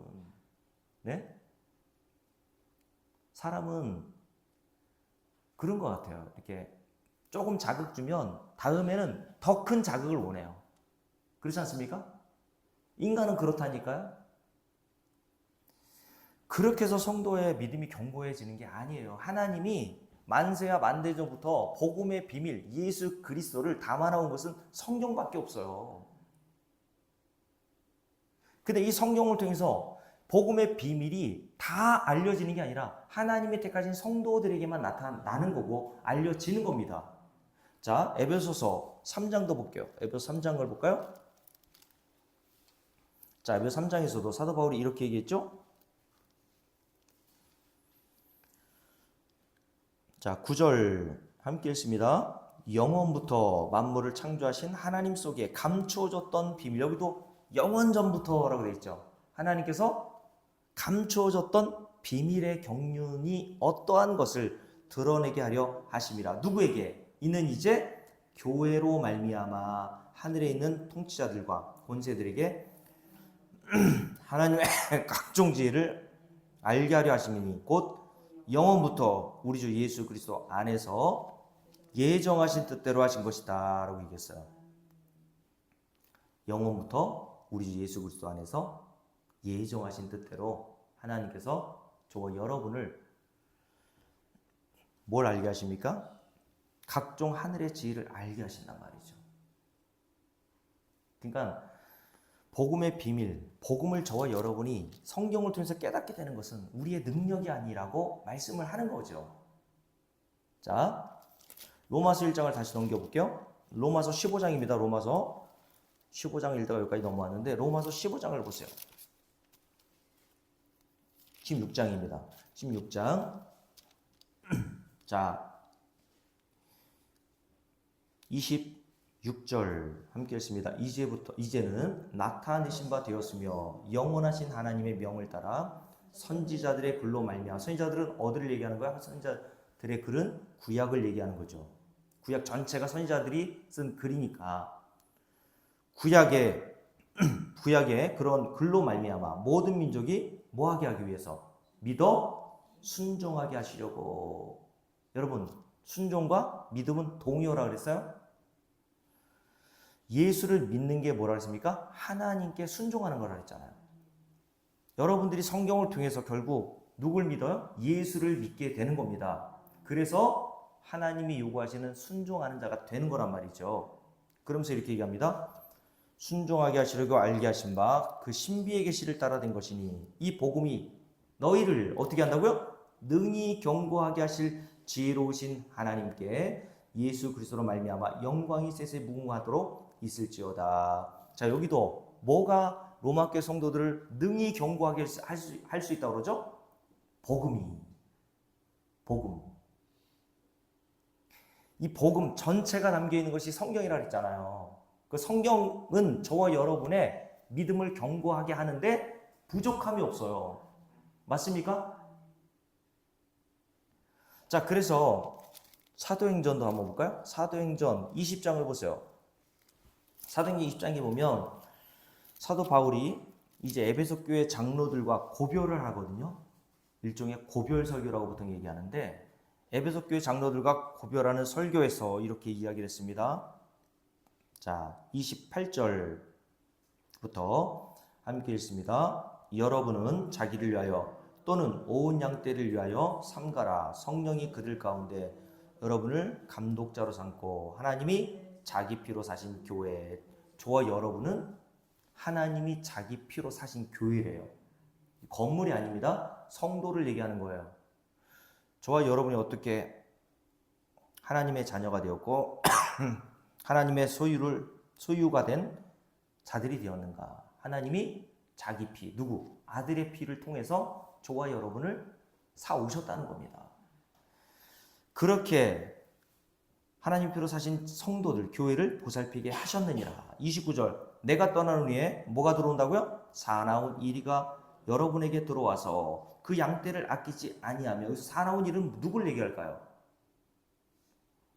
네? 사람은 그런 것 같아요. 이렇게 조금 자극 주면 다음에는 더 큰 자극을 원해요. 그렇지 않습니까? 인간은 그렇다니까요. 그렇게 해서 성도의 믿음이 견고해지는 게 아니에요. 하나님이 만세와 만대전부터 복음의 비밀 예수 그리스도를 담아놓은 것은 성경밖에 없어요. 근데 이 성경을 통해서 복음의 비밀이 다 알려지는 게 아니라 하나님의 택하신 성도들에게만 나타나는 거고 알려지는 겁니다. 자, 에베소서 3장도 볼게요. 에베소 3장을 볼까요? 자, 에베소 3장에서도 사도 바울이 이렇게 얘기했죠? 자, 9절 함께 읽습니다. 영원부터 만물을 창조하신 하나님 속에 감추어졌던 비밀. 여기도 영원 전부터라고 되어 있죠. 하나님께서 감추어졌던 비밀의 경륜이 어떠한 것을 드러내게 하려 하심이라. 누구에게? 이는 이제 교회로 말미암아 하늘에 있는 통치자들과 권세들에게 하나님의 각종 지혜를 알게 하려 하심이니 곧 영원부터 우리 주 예수 그리스도 안에서 예정하신 뜻대로 하신 것이다 라고 얘기했어요. 영원부터 우리 주 예수 그리스도 안에서 예정하신 뜻대로 하나님께서 저와 여러분을 뭘 알게 하십니까? 각종 하늘의 지혜를 알게 하신단 말이죠. 그러니까 복음의 비밀, 복음을 저와 여러분이 성경을 통해서 깨닫게 되는 것은 우리의 능력이 아니라고 말씀을 하는 거죠. 자, 로마서 1장을 다시 넘겨볼게요. 로마서 15장입니다. 로마서 15장을 읽다가 여기까지 넘어왔는데 로마서 15장을 보세요. 16장입니다. 16장. 자, 26절 함께 읽습니다. 이제는 나타내신 바 되었으며 영원하신 하나님의 명을 따라 선지자들의 글로 말미암아. 선지자들은 어디를 얘기하는 거야? 선지자들의 글은 구약을 얘기하는 거죠. 구약 전체가 선지자들이 쓴 글이니까 구약의 그런 글로 말미암아 모든 민족이 뭐하게 하기 위해서? 믿어 순종하게 하시려고. 여러분, 순종과 믿음은 동의어라 그랬어요? 예수를 믿는 게 뭐라 그랬습니까? 하나님께 순종하는 거라 그랬잖아요. 여러분들이 성경을 통해서 결국 누굴 믿어요? 예수를 믿게 되는 겁니다. 그래서 하나님이 요구하시는 순종하는 자가 되는 거란 말이죠. 그러면서 이렇게 얘기합니다. 순종하게 하시려고 알게 하신 바 그 신비의 계시를 따라 된 것이니 이 복음이 너희를 어떻게 한다고요? 능히 견고하게 하실 지혜로우신 하나님께 예수 그리스도로 말미암아 영광이 세세 무궁하도록 있을지어다. 자, 여기도 뭐가 로마교회 성도들을 능히 견고하게 할 수 있다고 그러죠? 복음. 이 복음 전체가 담겨 있는 것이 성경이라 했잖아요. 그 성경은 저와 여러분의 믿음을 견고하게 하는데 부족함이 없어요. 맞습니까? 자, 그래서 사도행전도 한번 볼까요? 사도행전 20장을 보세요. 사도행전 20장에 보면 사도 바울이 이제 에베소 교회 장로들과 고별을 하거든요. 일종의 고별 설교라고 보통 얘기하는데 에베소 교회 장로들과 고별하는 설교에서 이렇게 이야기를 했습니다. 자, 28절부터 함께 읽습니다. 여러분은 자기를 위하여 또는 온 양떼를 위하여 삼가라. 성령이 그들 가운데 여러분을 감독자로 삼고 하나님이 자기 피로 사신 교회. 저와 여러분은 하나님이 자기 피로 사신 교회래요. 건물이 아닙니다. 성도를 얘기하는 거예요. 저와 여러분이 어떻게 하나님의 자녀가 되었고 하나님의 소유가 된 자들이 되었는가? 하나님이 자기 피, 누구? 아들의 피를 통해서 저와 여러분을 사오셨다는 겁니다. 그렇게 하나님 표로 사신 성도들, 교회를 보살피게 하셨느니라. 29절, 내가 떠난 후에 뭐가 들어온다고요? 사나운 이리가 여러분에게 들어와서 그 양떼를 아끼지 아니하며, 여기서 사나운 이는 누굴 얘기할까요?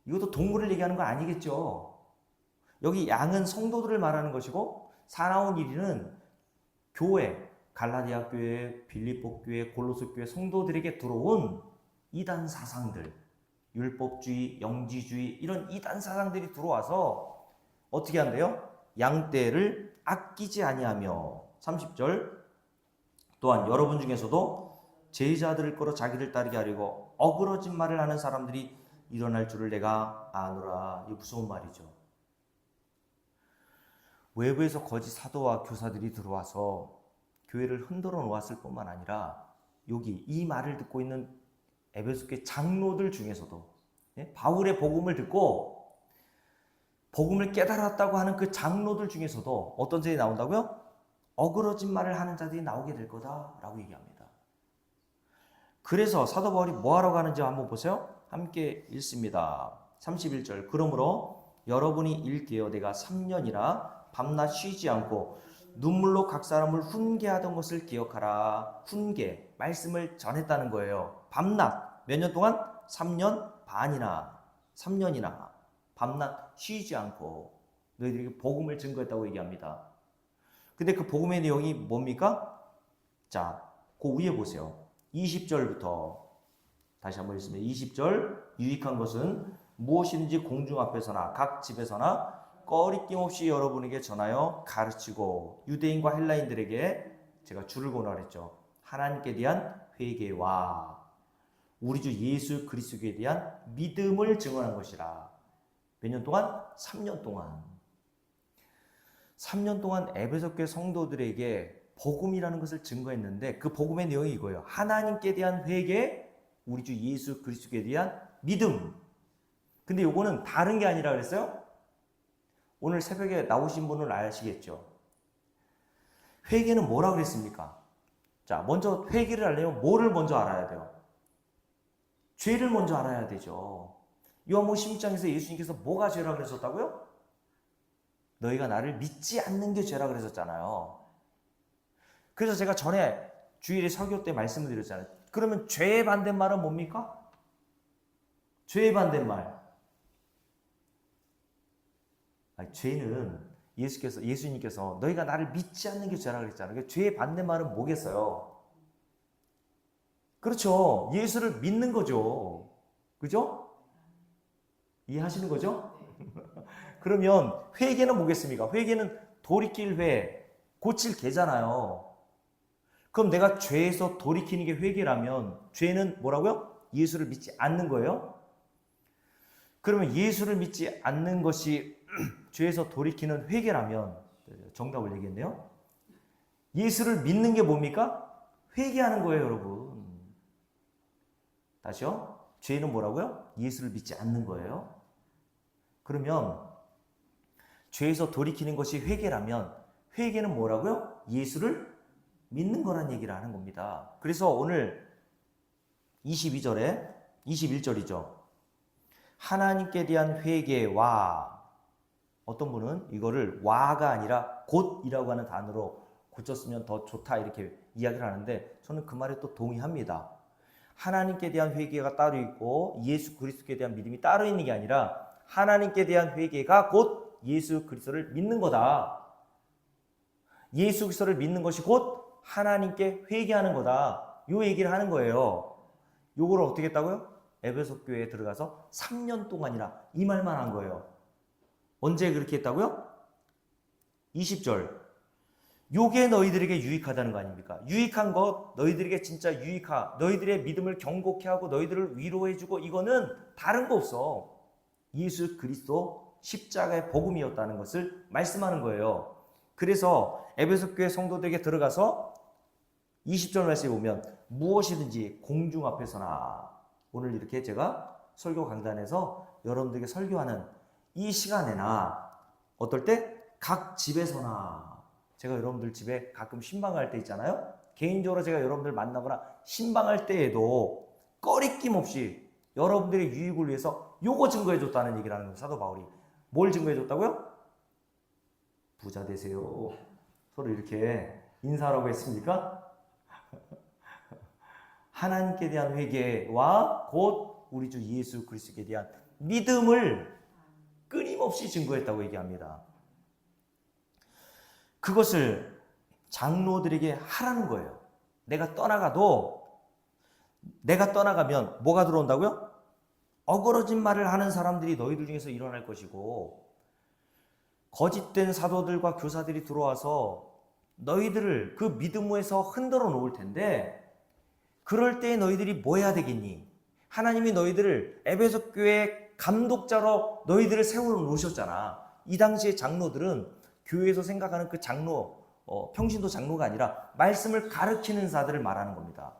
이것도 동물을 얘기하는 거 아니겠죠? 여기 양은 성도들을 말하는 것이고, 사나운 이리는 교회, 갈라디아 교회, 빌립보 교회, 골로새 교회 성도들에게 들어온 이단 사상들, 율법주의, 영지주의, 이런 이단 사상들이 들어와서 어떻게 한대요? 양떼를 아끼지 아니하며. 30절, 또한 여러분 중에서도 제자들을 끌어 자기를 따르게 하려고 어그러진 말을 하는 사람들이 일어날 줄을 내가 아노라. 이 무서운 말이죠. 외부에서 거짓 사도와 교사들이 들어와서 교회를 흔들어 놓았을 뿐만 아니라, 여기 이 말을 듣고 있는 에베소 교회 장로들 중에서도, 바울의 복음을 듣고 복음을 깨달았다고 하는 그 장로들 중에서도 어떤 자들이 나온다고요? 어그러진 말을 하는 자들이 나오게 될 거다라고 얘기합니다. 그래서 사도 바울이 뭐하러 가는지 한번 보세요. 함께 읽습니다. 31절, 그러므로 여러분이 읽기에 내가 3년이나 밤낮 쉬지 않고 눈물로 각 사람을 훈계하던 것을 기억하라. 훈계, 말씀을 전했다는 거예요. 밤낮, 몇 년 동안? 3년 반이나 3년이나 밤낮 쉬지 않고 너희들에게 복음을 증거했다고 얘기합니다. 근데 그 복음의 내용이 뭡니까? 자, 그 위에 보세요. 20절부터 다시 한번 읽습니다. 20절, 유익한 것은 무엇이든지 공중 앞에서나 각 집에서나 꺼리낌 없이 여러분에게 전하여 가르치고, 유대인과 헬라인들에게 제가 줄을 그어라 그랬죠. 하나님께 대한 회개와 우리 주 예수 그리스도에 대한 믿음을 증언한 것이라. 몇 년 동안? 3년 동안. 3년 동안 에베소 교회 성도들에게 복음이라는 것을 증거했는데, 그 복음의 내용이 이거예요. 하나님께 대한 회개, 우리 주 예수 그리스도에 대한 믿음. 근데 요거는 다른 게 아니라 그랬어요. 오늘 새벽에 나오신 분은 아시겠죠? 회개는 뭐라 그랬습니까? 자, 먼저 회개를 하려면 뭐를 먼저 알아야 돼요? 죄를 먼저 알아야 되죠. 요한복음 16장에서 예수님께서 뭐가 죄라 그랬었다고요? 너희가 나를 믿지 않는 게 죄라 그랬었잖아요. 그래서 제가 전에 주일에 설교 때 말씀을 드렸잖아요. 그러면 죄의 반대말은 뭡니까? 죄의 반대말. 아니, 죄는 예수님께서 너희가 나를 믿지 않는 게 죄라 그랬잖아요. 죄의 반대말은 뭐겠어요? 그렇죠. 예수를 믿는 거죠. 그죠? 이해하시는 거죠? 그러면 회개는 뭐겠습니까? 회개는 돌이킬 회, 고칠 개잖아요. 그럼 내가 죄에서 돌이키는 게 회개라면 죄는 뭐라고요? 예수를 믿지 않는 거예요? 그러면 예수를 믿지 않는 것이 죄에서 돌이키는 회개라면, 정답을 얘기했네요. 예수를 믿는 게 뭡니까? 회개하는 거예요, 여러분. 다시요. 죄는 뭐라고요? 예수를 믿지 않는 거예요. 그러면 죄에서 돌이키는 것이 회개라면, 회개는 뭐라고요? 예수를 믿는 거란 얘기를 하는 겁니다. 그래서 오늘 22절에 21절이죠. 하나님께 대한 회개와, 어떤 분은 이거를 와가 아니라 곧이라고 하는 단어로 고쳤으면 더 좋다 이렇게 이야기를 하는데, 저는 그 말에 또 동의합니다. 하나님께 대한 회개가 따로 있고 예수 그리스도에 대한 믿음이 따로 있는 게 아니라, 하나님께 대한 회개가 곧 예수 그리스도를 믿는 거다. 예수 그리스도를 믿는 것이 곧 하나님께 회개하는 거다. 요 얘기를 하는 거예요. 요거를 어떻게 했다고요? 에베소 교회에 들어가서 3년 동안이나 이 말만 한 거예요. 언제 그렇게 했다고요? 20절. 요게 너희들에게 유익하다는 거 아닙니까? 유익한 것, 너희들에게 진짜 너희들의 믿음을 경고케 하고 너희들을 위로해주고, 이거는 다른 거 없어. 예수 그리스도 십자가의 복음이었다는 것을 말씀하는 거예요. 그래서 에베소 교회 성도들에게 들어가서 20절 말씀에 보면 무엇이든지 공중 앞에서나, 오늘 이렇게 제가 설교 강단에서 여러분들에게 설교하는 이 시간에나, 어떨 때? 각 집에서나. 제가 여러분들 집에 가끔 신방 갈 때 있잖아요. 개인적으로 제가 여러분들 만나거나 신방할 때에도 꺼리낌 없이 여러분들의 유익을 위해서 요거 증거해줬다는 얘기를 하는 거예요. 사도 바울이. 뭘 증거해줬다고요? 부자 되세요. 서로 이렇게 인사하라고 했습니까? 하나님께 대한 회개와 곧 우리 주 예수 그리스도에 대한 믿음을 끊임없이 증거했다고 얘기합니다. 그것을 장로들에게 하라는 거예요. 내가 떠나가면 뭐가 들어온다고요? 어그러진 말을 하는 사람들이 너희들 중에서 일어날 것이고 거짓된 사도들과 교사들이 들어와서 너희들을 그 믿음에서 흔들어 놓을 텐데 그럴 때 너희들이 뭐 해야 되겠니? 하나님이 너희들을 에베소 교회 감독자로 너희들을 세워 놓으셨잖아. 이 당시의 장로들은 교회에서 생각하는 그 장로, 평신도 장로가 아니라 말씀을 가르치는 자들을 말하는 겁니다.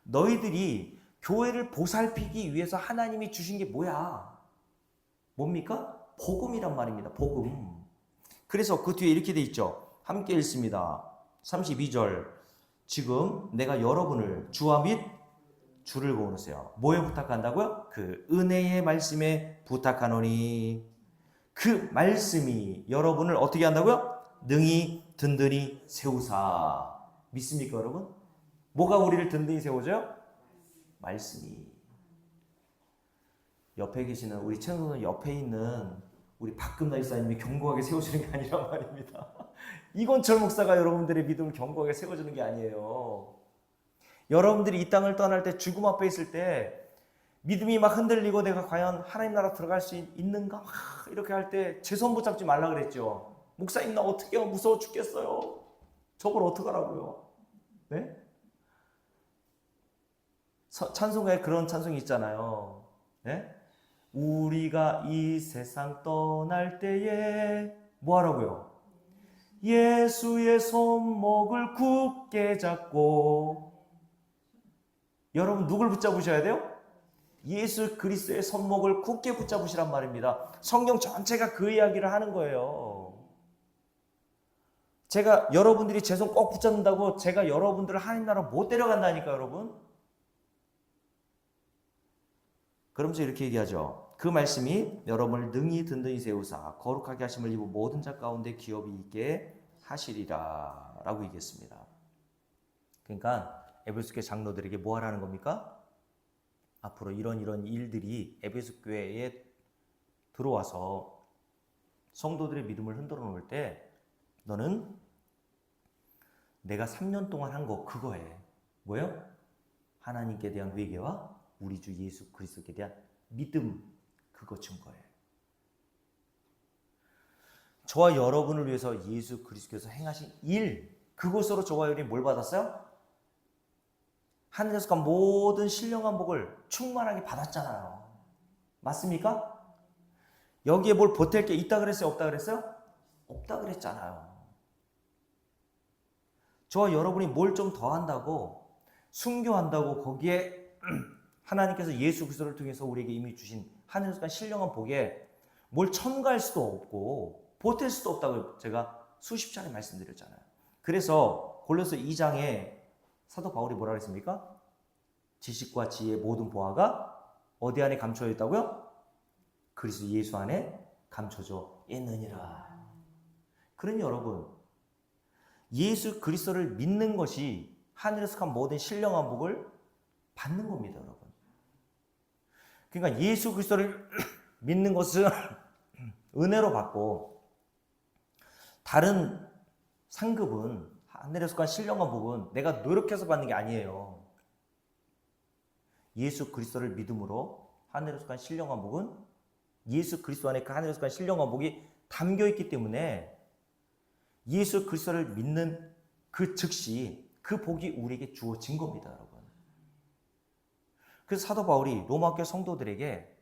너희들이 교회를 보살피기 위해서 하나님이 주신 게 뭐야? 뭡니까? 복음이란 말입니다. 복음. 그래서 그 뒤에 이렇게 돼 있죠. 함께 읽습니다. 32절. 지금 내가 여러분을 주와 및 주를 거느세요. 뭐에 부탁한다고요? 그 은혜의 말씀에 부탁하노니 그 말씀이 여러분을 어떻게 한다고요? 능히 든든히 세우사. 믿습니까 여러분? 뭐가 우리를 든든히 세워줘요? 말씀이. 옆에 계시는 우리 최선생 옆에 있는 우리 박금나 이사님이 견고하게 세워주는 게 아니란 말입니다. 이건철 목사가 여러분들의 믿음을 견고하게 세워주는 게 아니에요. 여러분들이 이 땅을 떠날 때 죽음 앞에 있을 때 믿음이 막 흔들리고 내가 과연 하나님 나라 들어갈 수 있는가? 이렇게 할 때 제 손 붙잡지 말라 그랬죠. 목사님 나 어떻게 해요? 무서워 죽겠어요. 저걸 어떡하라고요? 네? 찬송가에 그런 찬송이 있잖아요. 네? 우리가 이 세상 떠날 때에 뭐 하라고요? 예수의 손목을 굳게 잡고. 여러분 누굴 붙잡으셔야 돼요? 예수 그리스도의 손목을 굳게 붙잡으시란 말입니다. 성경 전체가 그 이야기를 하는 거예요. 제가 여러분들이 제 손 꼭 붙잡는다고 제가 여러분들을 하나님 나라 못 데려간다니까 여러분. 그러면서 이렇게 얘기하죠. 그 말씀이 여러분을 능히 든든히 세우사 거룩하게 하심을 입어 모든 자 가운데 기업이 있게 하시리라 라고 얘기했습니다. 그러니까 에베소 교회 장로들에게 뭐 하라는 겁니까? 앞으로 이런 일들이 에베소 교회에 들어와서 성도들의 믿음을 흔들어 놓을 때 너는 내가 3년 동안 한 거 그거 해. 뭐예요? 하나님께 대한 회개와 우리 주 예수 그리스도께 대한 믿음 그거 증거해. 저와 여러분을 위해서 예수 그리스도께서 행하신 일 그것으로 저와 여러분이 뭘 받았어요? 하늘에서 간 모든 신령한 복을 충만하게 받았잖아요. 맞습니까? 여기에 뭘 보탤 게 있다 그랬어요? 없다 그랬어요? 없다 그랬잖아요. 저와 여러분이 뭘 좀 더 한다고 순교한다고 거기에 하나님께서 예수 그리스도를 통해서 우리에게 이미 주신 하늘에서 간 신령한 복에 뭘 첨가할 수도 없고 보탤 수도 없다고 제가 수십 차례 말씀드렸잖아요. 그래서 골로새 2장에 사도 바울이 뭐라 그랬습니까? 지식과 지혜의 모든 보화가 어디 안에 감춰져 있다고요? 그리스도 예수 안에 감춰져 있느니라. 그러니 여러분 예수 그리스도를 믿는 것이 하늘에서 간 모든 신령한 복을 받는 겁니다. 여러분. 그러니까 예수 그리스도를 믿는 것은 은혜로 받고 다른 상급은 하늘에서 간 신령한 복은 내가 노력해서 받는 게 아니에요. 예수 그리스도를 믿음으로 하늘에서 간 신령한 복은 예수 그리스도 안에 그 하늘에서 간 신령한 복이 담겨 있기 때문에 예수 그리스도를 믿는 그 즉시 그 복이 우리에게 주어진 겁니다, 여러분. 그래서 사도 바울이 로마 교회 성도들에게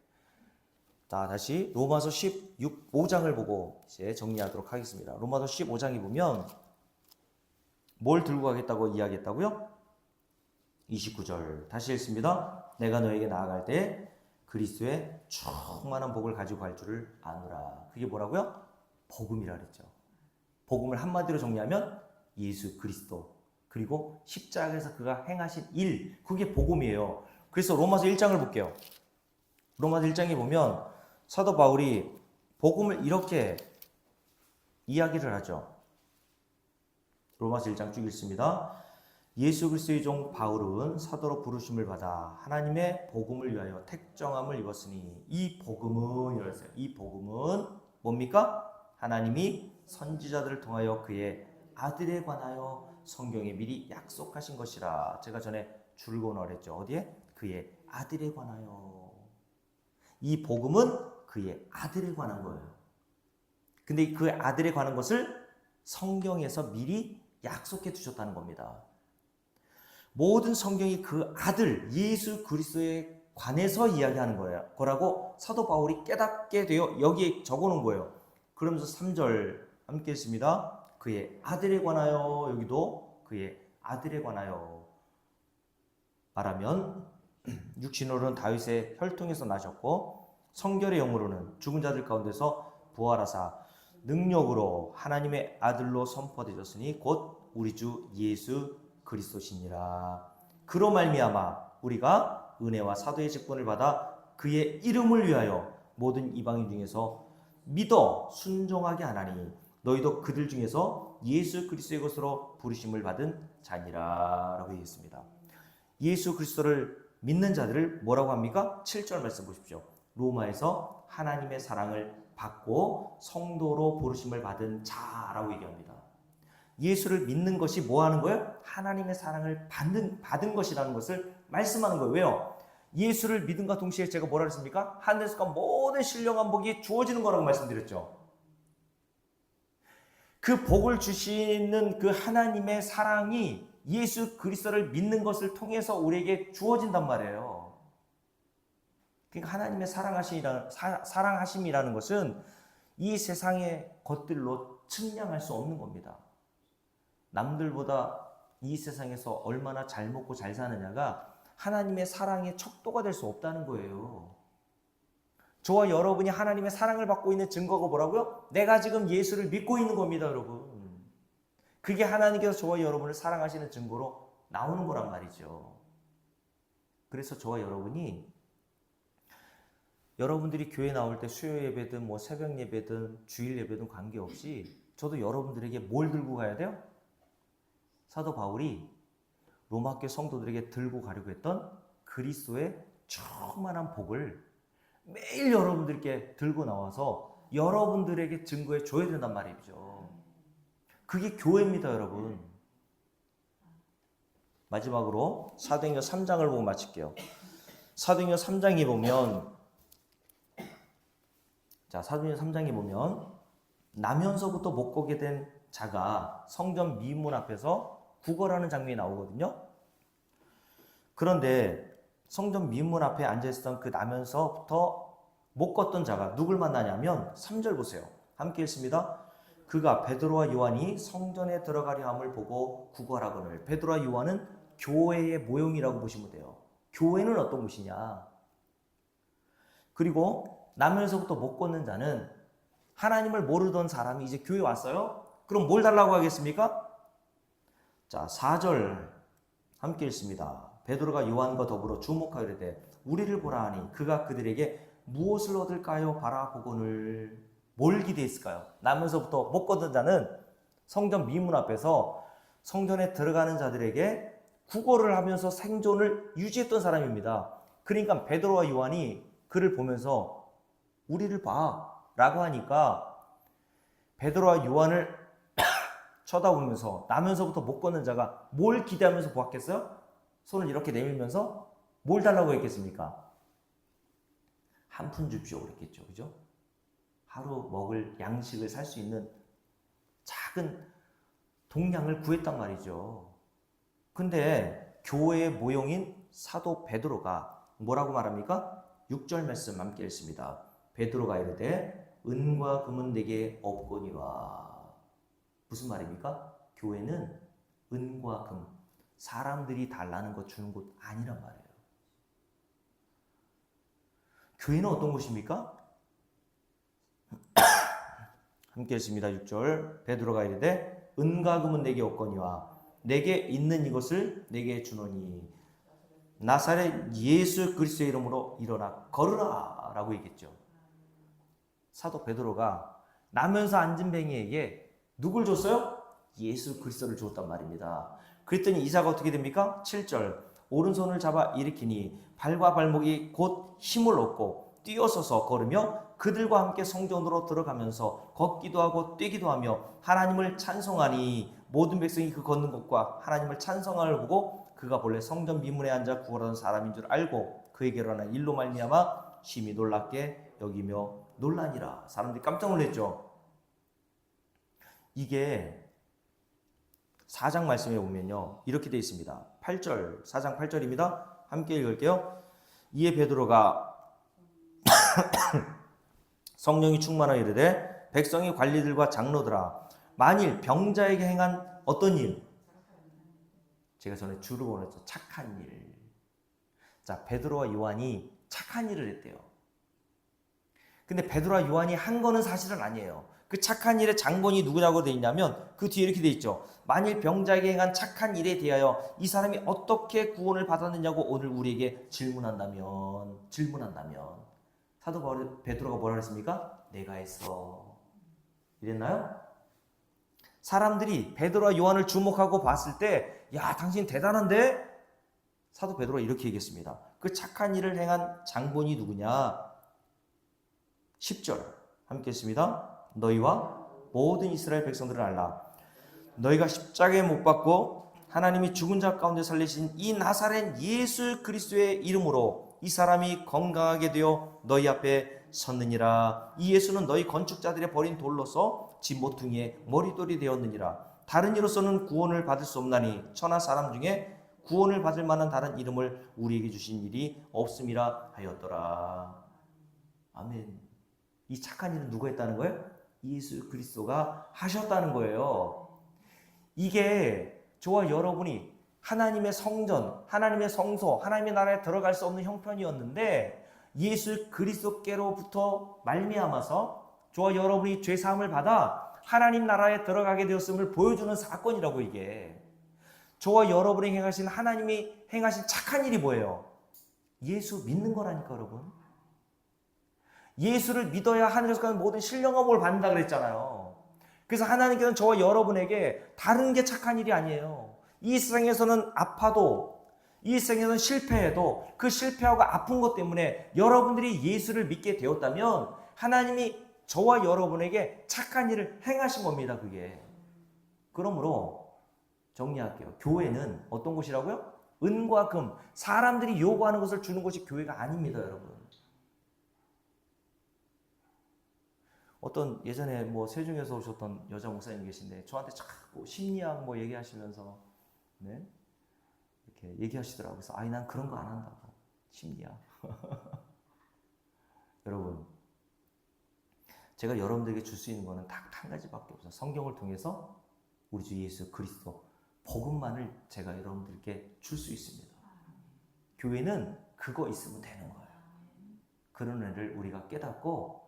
자, 다시 로마서 15장을 보고 이제 정리하도록 하겠습니다. 로마서 15장에 보면 뭘 들고 가겠다고 이야기했다고요? 29절 다시 읽습니다. 내가 너에게 나아갈 때 그리스도의 충만한 복을 가지고 갈 줄을 아노라. 그게 뭐라고요? 복음이라 그랬죠. 복음을 한마디로 정리하면 예수 그리스도. 그리고 십자가에서 그가 행하신 일, 그게 복음이에요. 그래서 로마서 1장을 볼게요. 로마서 1장에 보면 사도 바울이 복음을 이렇게 이야기를 하죠. 로마서 1장 쭉 읽습니다. 예수 그리스도의 종 바울은 사도로 부르심을 받아 하나님의 복음을 위하여 택정함을 입었으니 이 복음은 이랬어요. 이 복음은 뭡니까? 하나님이 선지자들을 통하여 그의 아들에 관하여 성경에 미리 약속하신 것이라. 제가 전에 줄거나 그랬죠. 어디에? 그의 아들에 관하여. 이 복음은 그의 아들에 관한 거예요. 근데 그 아들에 관한 것을 성경에서 미리 약속해 두셨다는 겁니다. 모든 성경이 그 아들 예수 그리스도에 관해서 이야기하는 거라고 사도 바울이 깨닫게 되어 여기에 적어놓은 거예요. 그러면서 3절 함께 했습니다. 그의 아들에 관하여, 여기도 그의 아들에 관하여 말하면 육신으로는 다윗의 혈통에서 나셨고 성결의 영으로는 죽은 자들 가운데서 부활하사 능력으로 하나님의 아들로 선포되셨으니 곧 우리 주 예수 그리스도시니라. 그로 말미암아 우리가 은혜와 사도의 직분을 받아 그의 이름을 위하여 모든 이방인 중에서 믿어 순종하게 하나니 너희도 그들 중에서 예수 그리스도의 것으로 부르심을 받은 자니라 라고 얘기했습니다. 예수 그리스도를 믿는 자들을 뭐라고 합니까? 7절 말씀 보십시오. 로마에서 하나님의 사랑을 받고 성도로 부르심을 받은 자라고 얘기합니다. 예수를 믿는 것이 뭐 하는 거예요? 하나님의 사랑을 받은 것이라는 것을 말씀하는 거예요. 왜요? 예수를 믿음과 동시에 제가 뭐라 그랬습니까? 하늘에서 모든 신령한 복이 주어지는 거라고 말씀드렸죠. 그 복을 주시는 그 하나님의 사랑이 예수 그리스도를 믿는 것을 통해서 우리에게 주어진단 말이에요. 그러니까 하나님의 사랑하심이라는 것은 이 세상의 것들로 측량할 수 없는 겁니다. 남들보다 이 세상에서 얼마나 잘 먹고 잘 사느냐가 하나님의 사랑의 척도가 될 수 없다는 거예요. 저와 여러분이 하나님의 사랑을 받고 있는 증거가 뭐라고요? 내가 지금 예수를 믿고 있는 겁니다, 여러분. 그게 하나님께서 저와 여러분을 사랑하시는 증거로 나오는 거란 말이죠. 그래서 저와 여러분들이 교회 나올 때 수요 예배든 뭐 새벽 예배든 주일 예배든 관계없이 저도 여러분들에게 뭘 들고 가야 돼요? 사도 바울이 로마교회 성도들에게 들고 가려고 했던 그리스도의 충만한 복을 매일 여러분들께 들고 나와서 여러분들에게 증거해 줘야 된단 말이죠. 그게 교회입니다, 여러분. 마지막으로 사도행전 3장을 보고 마칠게요. 사도행전 3장에 보면 사도행전 3장에 보면 나면서부터 못 걷게 된 자가 성전 미문 앞에서 구걸하는 장면이 나오거든요. 그런데 성전 미문 앞에 앉아있었던 그 나면서부터 못 걷던 자가 누굴 만나냐면 3절 보세요. 함께 읽습니다. 그가 베드로와 요한이 성전에 들어가려 함을 보고 구걸하거늘. 베드로와 요한은 교회의 모형이라고 보시면 돼요. 교회는 어떤 곳이냐. 그리고 나면서부터 못 걷는 자는 하나님을 모르던 사람이 이제 교회 왔어요. 그럼 뭘 달라고 하겠습니까? 자, 4절 함께 읽습니다. 베드로가 요한과 더불어 주목하여 이르되 우리를 보라 하니 그가 그들에게 무엇을 얻을까요? 바라보거늘. 뭘 기대했을까요? 나면서부터 못 걷는 자는 성전 미문 앞에서 성전에 들어가는 자들에게 구걸을 하면서 생존을 유지했던 사람입니다. 그러니까 베드로와 요한이 그를 보면서 우리를 봐 라고 하니까 베드로와 요한을 쳐다보면서 나면서부터 못 걷는 자가 뭘 기대하면서 보았겠어요? 손을 이렇게 내밀면서 뭘 달라고 했겠습니까? 한 푼 줍시오 그랬겠죠. 그죠? 하루 먹을 양식을 살 수 있는 작은 동량을 구했단 말이죠. 근데 교회의 모형인 사도 베드로가 뭐라고 말합니까? 6절 말씀 함께 읽습니다. 베드로가 이르되 은과 금은 내게 없거니와. 무슨 말입니까? 교회는 은과 금, 사람들이 달라는 것 주는 곳 아니란 말이에요. 교회는 어떤 곳입니까? 함께 읽습니다. 6절 베드로가 이르되 은과 금은 내게 없거니와 내게 있는 이것을 내게 주노니 나사렛 예수 그리스도의 이름으로 일어나 걸으라 라고 얘기했죠. 사도 베드로가 나면서 앉은 뱅이에게 누굴 줬어요? 예수 그리스도를 주었단 말입니다. 그랬더니 이사가 어떻게 됩니까? 7절 오른손을 잡아 일으키니 발과 발목이 곧 힘을 얻고 뛰어서서 걸으며 그들과 함께 성전으로 들어가면서 걷기도 하고 뛰기도 하며 하나님을 찬송하니 모든 백성이 그 걷는 것과 하나님을 찬송함을 보고 그가 본래 성전 미문에 앉아 구걸하는 사람인 줄 알고 그에게로 일어난 일로 말미암아 심히 놀랍게 여기며 놀라니라. 사람들이 깜짝 놀랐죠. 이게 4장 말씀에 보면요 이렇게 되어 있습니다. 8절 4장 8절입니다. 함께 읽을게요. 이에 베드로가 성령이 충만하여 이르되 백성의 관리들과 장로들아 만일 병자에게 행한 어떤 일, 제가 전에 주로 보냈죠. 착한 일. 자, 베드로와 요한이 착한 일을 했대요. 근데 베드로와 요한이 한 거는 사실은 아니에요. 그 착한 일의 장본이 누구냐고 되어 있냐면 그 뒤에 이렇게 되어 있죠. 만일 병자에게 행한 착한 일에 대하여 이 사람이 어떻게 구원을 받았느냐고 오늘 우리에게 질문한다면 사도 베드로가 뭐라 그랬습니까? 내가 했어. 이랬나요? 사람들이 베드로와 요한을 주목하고 봤을 때 야 당신 대단한데? 사도 베드로가 이렇게 얘기했습니다. 그 착한 일을 행한 장본이 누구냐? 10절 함께 했습니다. 너희와 모든 이스라엘 백성들을 알라. 너희가 십자가에 못 박고 하나님이 죽은 자 가운데 살리신 이 나사렛 예수 그리스도의 이름으로 이 사람이 건강하게 되어 너희 앞에 섰느니라. 이 예수는 너희 건축자들의 버린 돌로서 집 모퉁이의 머리돌이 되었느니라. 다른 이로서는 구원을 받을 수 없나니 천하 사람 중에 구원을 받을 만한 다른 이름을 우리에게 주신 일이 없음이라 하였더라. 아멘. 이 착한 일은 누가 했다는 거예요? 예수 그리스도가 하셨다는 거예요. 이게 저와 여러분이 하나님의 성전, 하나님의 성소, 하나님의 나라에 들어갈 수 없는 형편이었는데 예수 그리스도께로부터 말미암아서 저와 여러분이 죄 사함을 받아 하나님 나라에 들어가게 되었음을 보여주는 사건이라고. 이게 저와 여러분이 행하신 하나님이 행하신 착한 일이 뭐예요? 예수 믿는 거라니까 여러분. 예수를 믿어야 하늘에서 가는 모든 신령함을 받는다 그랬잖아요. 그래서 하나님께서는 저와 여러분에게 다른 게 착한 일이 아니에요. 이 세상에서는 아파도 이 세상에서는 실패해도 그 실패하고 아픈 것 때문에 여러분들이 예수를 믿게 되었다면 하나님이 저와 여러분에게 착한 일을 행하신 겁니다. 그게. 그러므로 정리할게요. 교회는 어떤 곳이라고요? 은과 금, 사람들이 요구하는 것을 주는 것이 교회가 아닙니다, 여러분. 어떤 예전에 뭐 세종에서 오셨던 여자 목사님 계신데 저한테 자꾸 심리학 뭐 얘기하시면서 네? 이렇게 얘기하시더라고요. 그래서 아니 난 그런 거 안 한다고. 심리학. 여러분, 제가 여러분들에게 줄 수 있는 거는 딱 한 가지밖에 없어요. 성경을 통해서 우리 주 예수 그리스도 복음만을 제가 여러분들께 줄 수 있습니다. 교회는 그거 있으면 되는 거예요. 그런 애를 우리가 깨닫고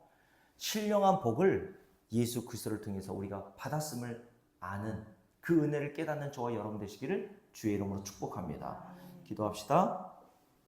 신령한 복을 예수 그리스도를 통해서 우리가 받았음을 아는 그 은혜를 깨닫는 저와 여러분 되시기를 주의 이름으로 축복합니다. 기도합시다.